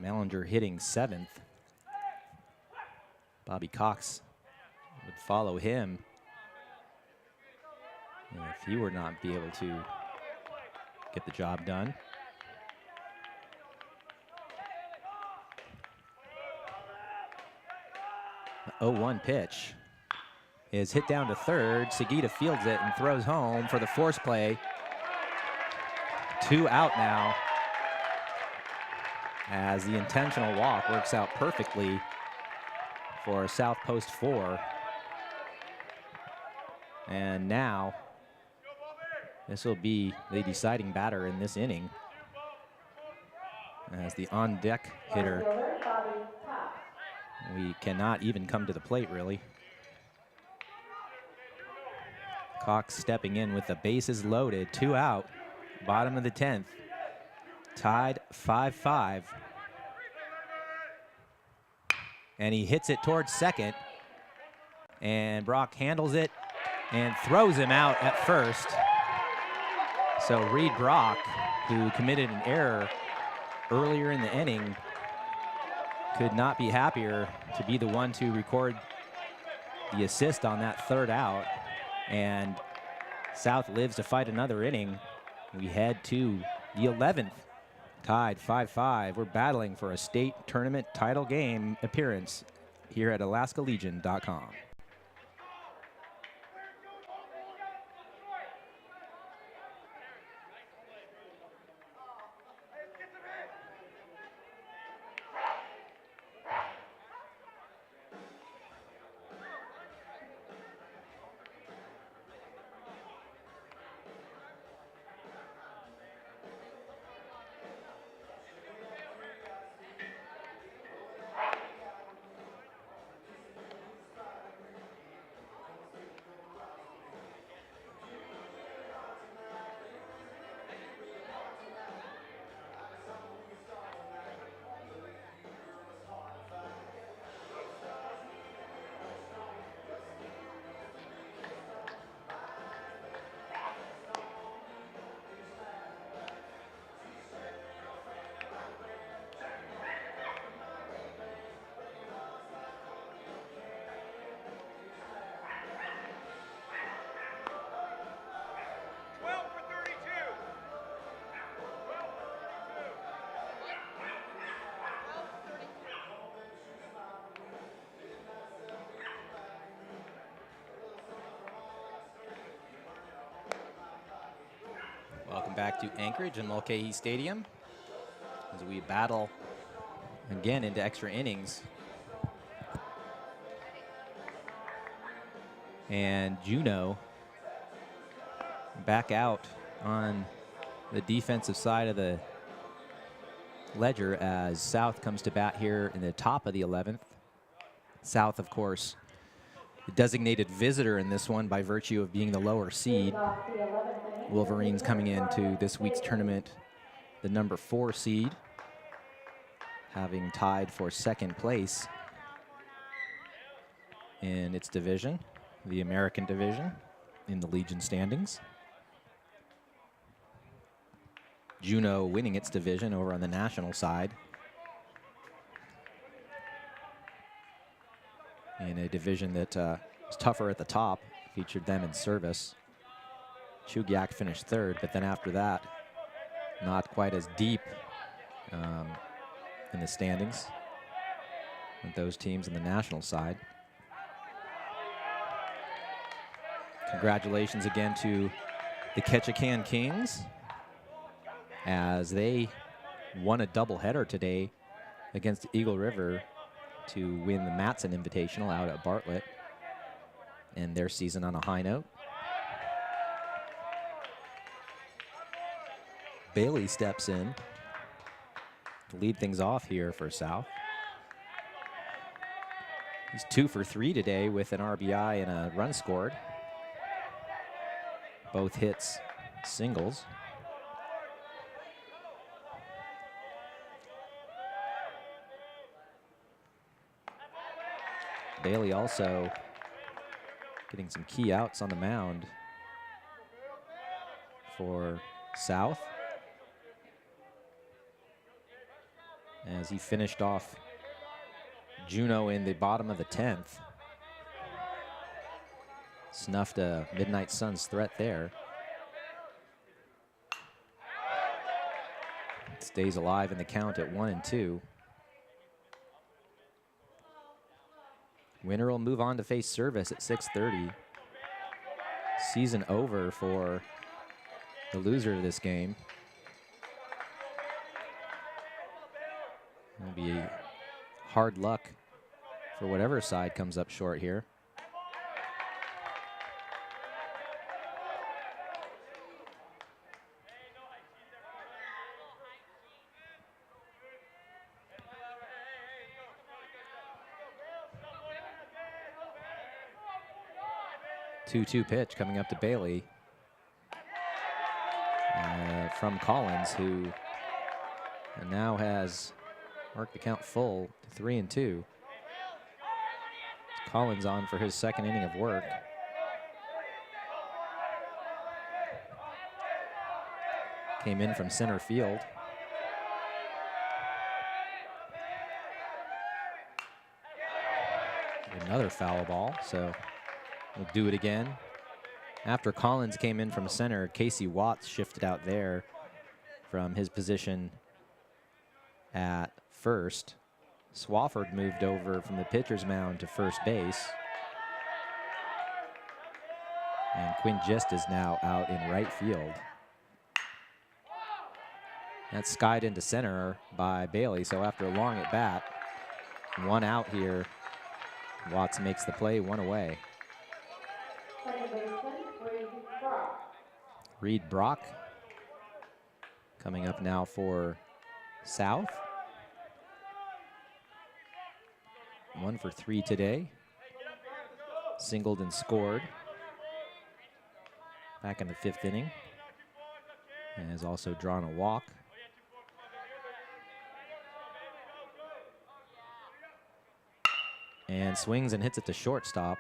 A: Mallinger hitting 7th. Bobby Cox would follow him. And if he would not be able to get the job done. The 0-1 pitch is hit down to third. Seguida fields it and throws home for the force play. 2 out now, as the intentional walk works out perfectly for South Post 4. And now this will be the deciding batter in this inning, as the on-deck hitter, we cannot even come to the plate really. Cox stepping in with the bases loaded, 2 out, bottom of the 10th, tied 5-5. And he hits it towards second, and Brock handles it and throws him out at first. So Reed Brock, who committed an error earlier in the inning, could not be happier to be the one to record the assist on that 3rd out. And South lives to fight another inning. We head to the 11th, tied 5-5. We're battling for a state tournament title game appearance here at AlaskaLegion.com. Welcome back to Anchorage and Mulcahy Stadium as we battle again into extra innings. And Juneau back out on the defensive side of the ledger as South comes to bat here in the top of the 11th. South, of course, the designated visitor in this one by virtue of being the lower seed. Wolverines coming into this week's tournament, the number 4 seed, having tied for 2nd place in its division, the American division, in the Legion standings. Juneau winning its division over on the national side, in a division that was tougher at the top, featured them in service. Chugiak finished 3rd, but then after that, not quite as deep in the standings with those teams in the national side. Congratulations again to the Ketchikan Kings as they won a doubleheader today against Eagle River to win the Matson Invitational out at Bartlett and their season on a high note. Bailey steps in to lead things off here for South. He's 2 for 3 today with an RBI and a run scored. Both hits singles. Bailey also getting some key outs on the mound for South as he finished off Juneau in the bottom of the 10th. Snuffed a Midnight Suns threat there. Stays alive in the count at 1-2. Winner will move on to face Service at 6:30. Season over for the loser of this game. It'll be hard luck for whatever side comes up short here. Two-two pitch coming up to Bailey from Collins, who now has marked the count full to 3-2. Collins on for his second inning of work. Came in from center field. Another foul ball, so we'll do it again. After Collins came in from center, Casey Watts shifted out there from his position at first. Swafford moved over from the pitcher's mound to first base. And Quinn Gist is now out in right field. That's skied into center by Bailey, so after a long at bat, one out here, Watts makes the play, one away. Reed Brock coming up now for South. 1 for 3 today. Singled and scored back in the 5th inning. And has also drawn a walk. And swings and hits it to shortstop.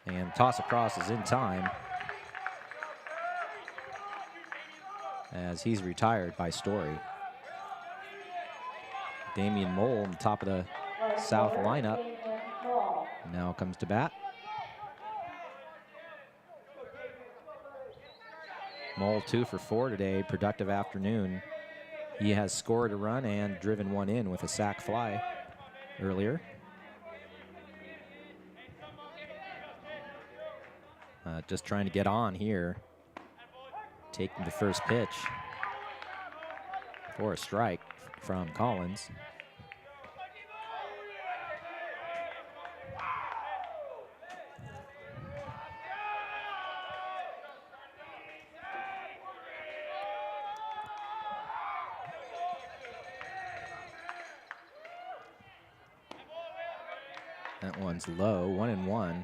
A: And toss across is in time, as he's retired by Story. Damian Mole on the top of the South lineup now comes to bat. Mole 2 for 4 today, productive afternoon. He has scored a run and driven one in with a sac fly earlier. Just trying to get on here. Taking the first pitch for a strike from Collins. That one's low, 1-1,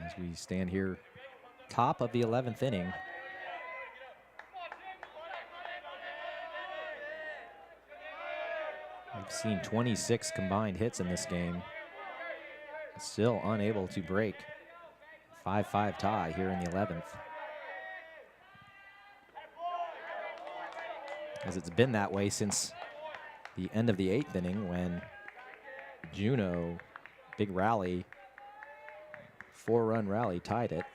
A: as we stand here top of the 11th inning. We've seen 26 combined hits in this game. Still unable to break 5-5 tie here in the 11th. As it's been that way since the end of the 8th inning when Juneau, big rally, 4-run rally, tied it.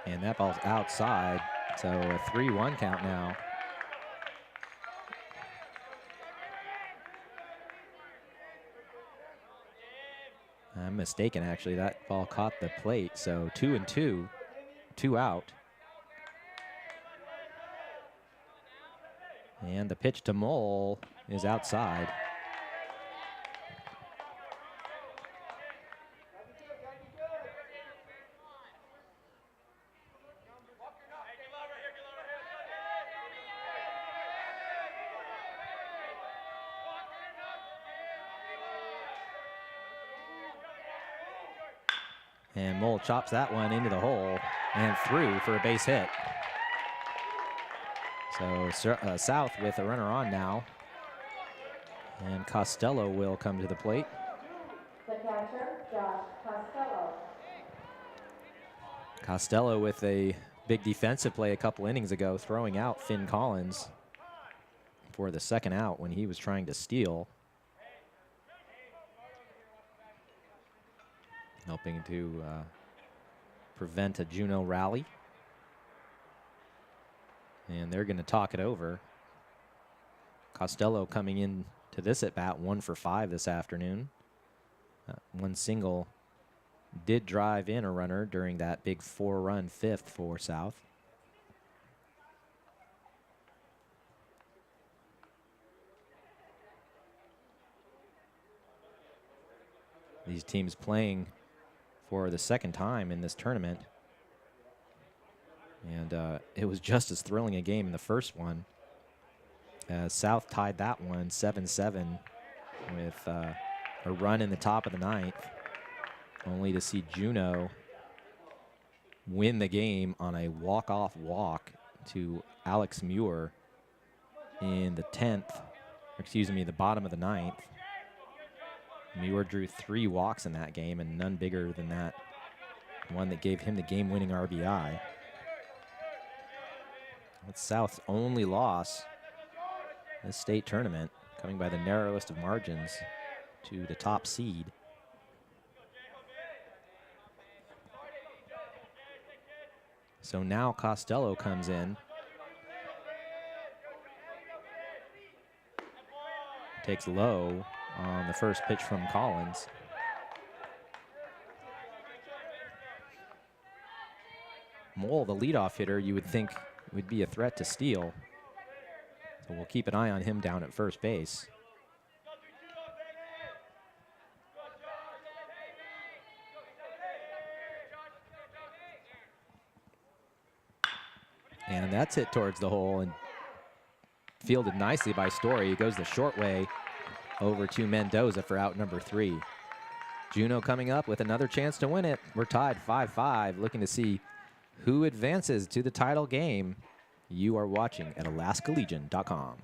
A: And that ball's outside, so a 3-1 count now. I'm mistaken, actually. That ball caught the plate, so 2-2, 2 out. And the pitch to Mole is outside. And Mole chops that one into the hole and through for a base hit. So South with a runner on now. And Costello will come to the plate.
B: The catcher, Josh Costello.
A: Costello with a big defensive play a couple innings ago, throwing out Finn Collins for the second out when he was trying to steal. Helping to prevent a Juneau rally. And they're going to talk it over. Costello coming in to this at bat, 1 for 5 this afternoon. One single did drive in a runner during that big 4-run fifth for South. These teams playing for the second time in this tournament. And it was just as thrilling a game in the first one, as South tied that one 7-7 with a run in the top of the ninth, only to see Juneau win the game on a walk-off walk to Alex Muir in the 10th, excuse me, the bottom of the ninth. Muir drew 3 walks in that game, and none bigger than that one that gave him the game-winning RBI. That's South's only loss in the state tournament, coming by the narrowest of margins to the top seed. So now Costello comes in. Takes low on the first pitch from Collins. Mole, the leadoff hitter, you would think would be a threat to steal. So we'll keep an eye on him down at first base. And that's hit towards the hole and fielded nicely by Story. He goes the short way over to Mendoza for out number 3. Juneau coming up with another chance to win it. We're tied 5-5, looking to see who advances to the title game. You are watching at AlaskaLegion.com.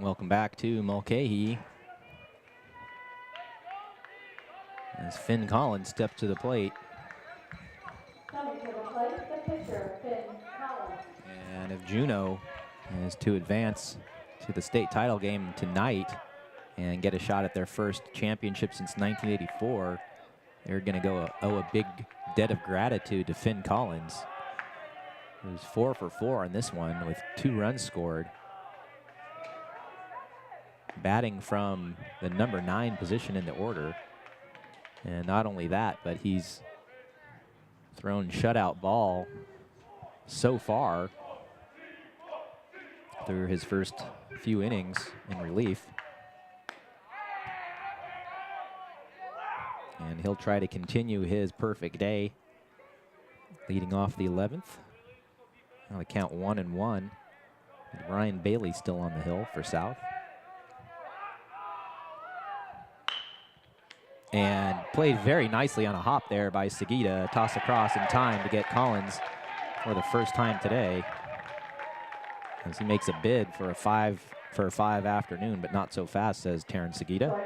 A: Welcome back to Mulcahy. As Finn Collins steps to the plate.
B: Coming to the plate, the pitcher, Finn Collins.
A: And if Juneau is to advance to the state title game tonight and get a shot at their first championship since 1984, they're going to owe a big debt of gratitude to Finn Collins, who's 4 for 4 on this one with 2 runs scored. Batting from the number 9 position in the order. And not only that, but he's thrown shutout ball so far through his first few innings in relief. And he'll try to continue his perfect day, leading off the 11th. On the count 1-1. Ryan Bailey still on the hill for South. And played very nicely on a hop there by Seguida. Toss across in time to get Collins for the first time today, as he makes a bid for a 5 afternoon, but not so fast, says Terrence Seguida.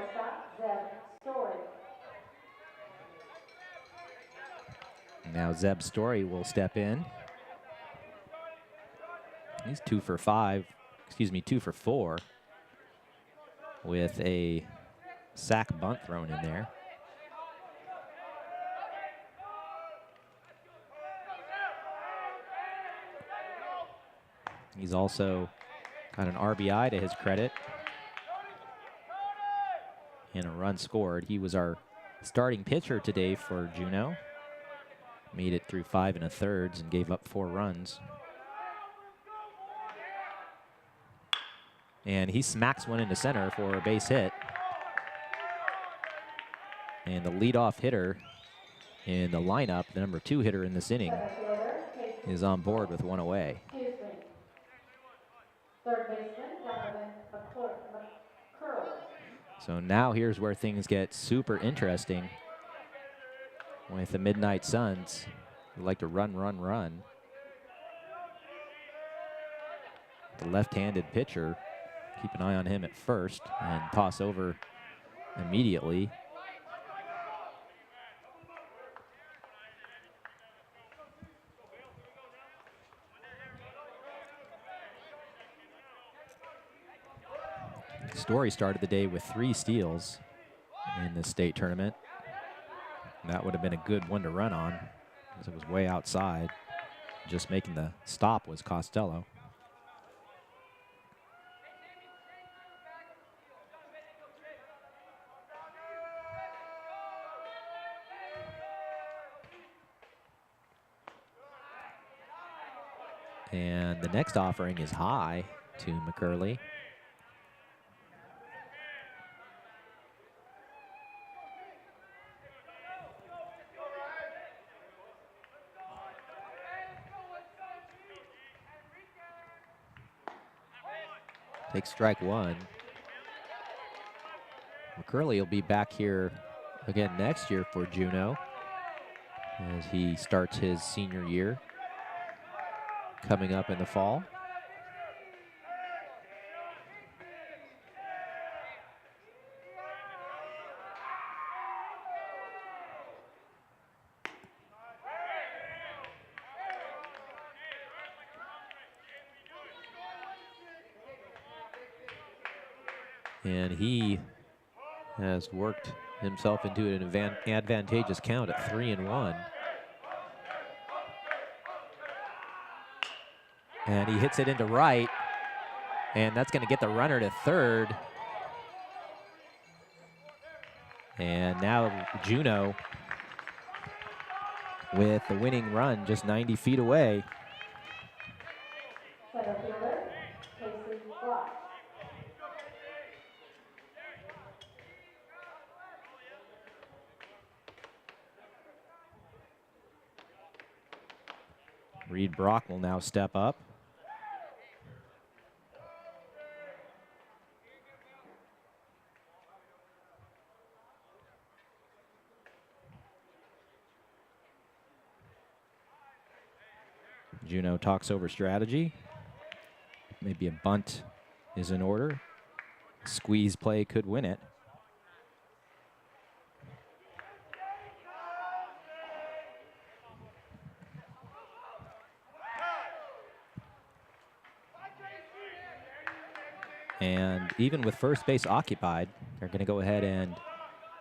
A: Now Zeb Story will step in. He's 2 for 4 with a sac bunt thrown in there. He's also got an RBI to his credit and a run scored. He was our starting pitcher today for Juneau. Made it through 5 1/3 and gave up 4 runs. And he smacks one into center for a base hit. And the leadoff hitter in the lineup, the number 2 hitter in this inning, is on board with 1 away. So now here's where things get super interesting with the Midnight Suns, who like to run. The left-handed pitcher, keep an eye on him at first and toss over immediately. Story started the day with 3 steals in the state tournament. That would have been a good one to run on, because it was way outside. Just making the stop was Costello. And the next offering is high to McCurley. Takes strike 1. McCurley will be back here again next year for Juneau as he starts his senior year coming up in the fall. And he has worked himself into an advantageous count at 3-1. And he hits it into right, and that's going to get the runner to third. And now Juneau with the winning run just 90 feet away. Reed Brock will now step up. Juneau talks over strategy. Maybe a bunt is in order. squeeze play could win it. And even with first base occupied, they're going to go ahead and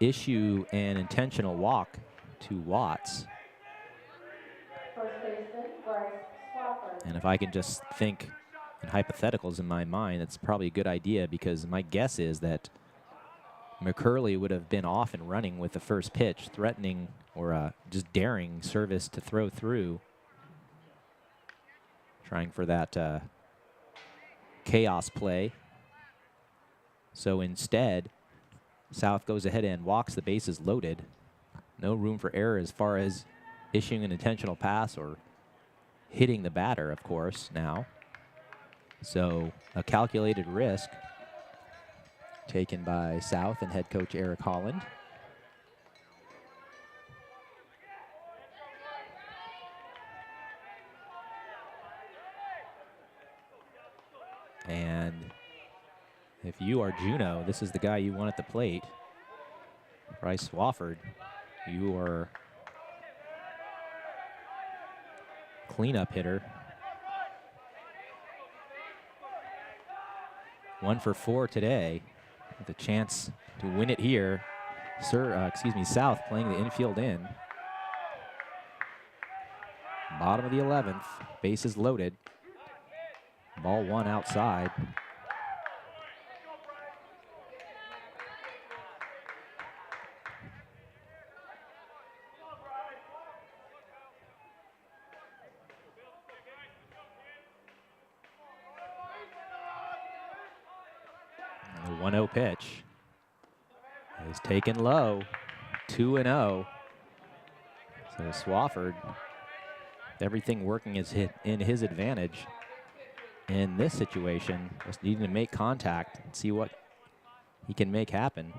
A: issue an intentional walk to Watts. And if I can just think in hypotheticals in my mind, it's probably a good idea, because my guess is that McCurley would have been off and running with the first pitch, threatening or just daring Service to throw through, trying for that chaos play. So instead, South goes ahead and walks, the bases loaded. No room for error as far as issuing an intentional pass or hitting the batter, of course, now. So a calculated risk taken by South and head coach Eric Holland. And if you are Juneau, this is the guy you want at the plate. Bryce Swafford, you are cleanup hitter. 1 for 4 today, with a chance to win it here. South playing the infield in. Bottom of the 11th, bases loaded. Ball 1 outside. The 1-0 pitch is taken low, 2-0. So Swafford, everything working in his advantage in this situation, just needing to make contact and see what he can make happen.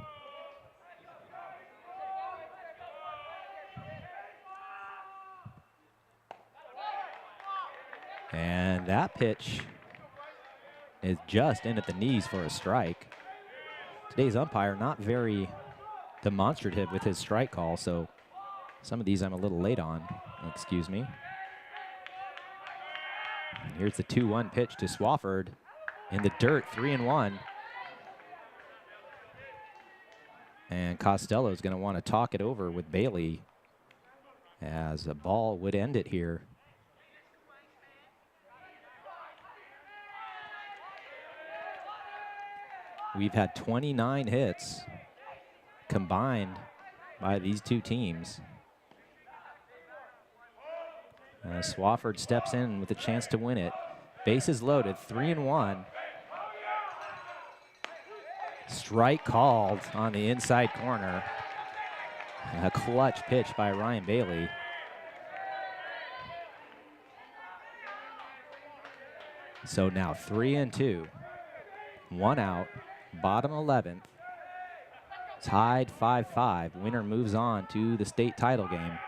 A: And that pitch is just in at the knees for a strike. Today's umpire not very demonstrative with his strike call, so some of these I'm a little late on. Excuse me. Here's the 2-1 pitch to Swafford in the dirt, 3-1. And Costello's going to want to talk it over with Bailey, as a ball would end it here. We've had 29 hits combined by these two teams. Swafford steps in with a chance to win it. Bases loaded, 3-1. Strike called on the inside corner. A clutch pitch by Ryan Bailey. So now 3-2. 1 out, bottom 11th. Tied 5-5. Winner moves on to the state title game.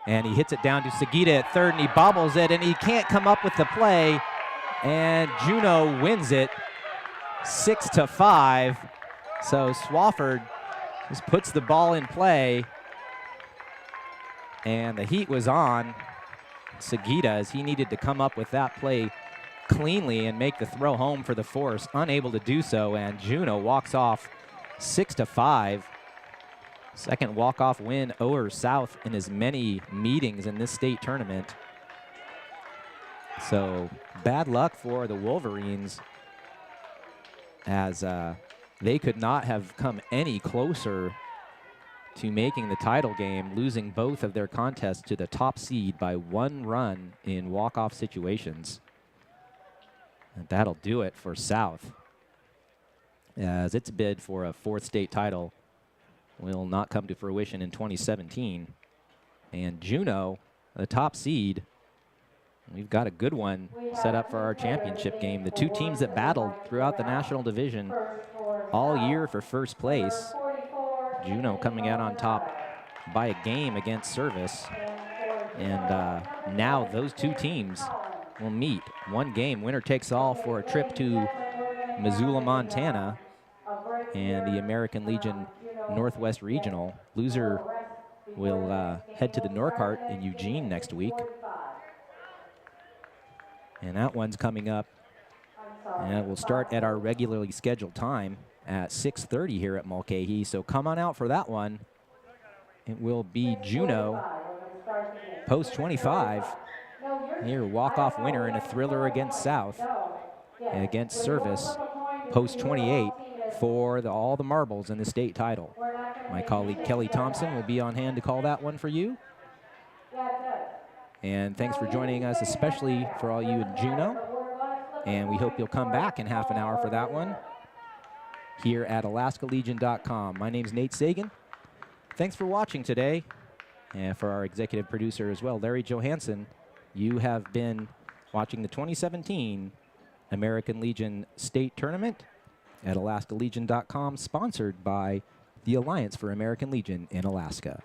A: And he hits it down to Seguida at third, and he bobbles it, and he can't come up with the play. And Juneau wins it 6-5. So Swafford just puts the ball in play. And the heat was on Seguida, as he needed to come up with that play cleanly and make the throw home for the force. Unable to do so, and Juneau walks off 6-5. Second walk-off win over South in as many meetings in this state tournament. So bad luck for the Wolverines, as they could not have come any closer to making the title game, losing both of their contests to the top seed by 1 run in walk-off situations. And that'll do it for South, as its bid for a 4th state title will not come to fruition in 2017. And Juneau, the top seed, we've got a good one set up for our championship game. The two teams that battled throughout the national division all year for first place. Juneau coming out on top by a game against Service. And now those two teams will meet. 1 game, winner takes all, for a trip to Missoula, Montana, and the American Legion Northwest Regional. Loser will head to the Norcart in Eugene next week. And that one's coming up. And it will start at our regularly scheduled time at 6:30 here at Mulcahy. So come on out for that one. It will be Juneau post 25. Here, walk-off winner in a thriller against South, and against Service, post 28 for all the marbles in the state title. My colleague Kelly Thompson will be on hand to call that one for you. And thanks for joining us, especially for all you in Juneau. And we hope you'll come back in half an hour for that one here at AlaskaLegion.com. My name's Nate Sagan. Thanks for watching today. And for our executive producer as well, Larry Johansson, you have been watching the 2017 American Legion State Tournament at AlaskaLegion.com, sponsored by the Alliance for American Legion in Alaska.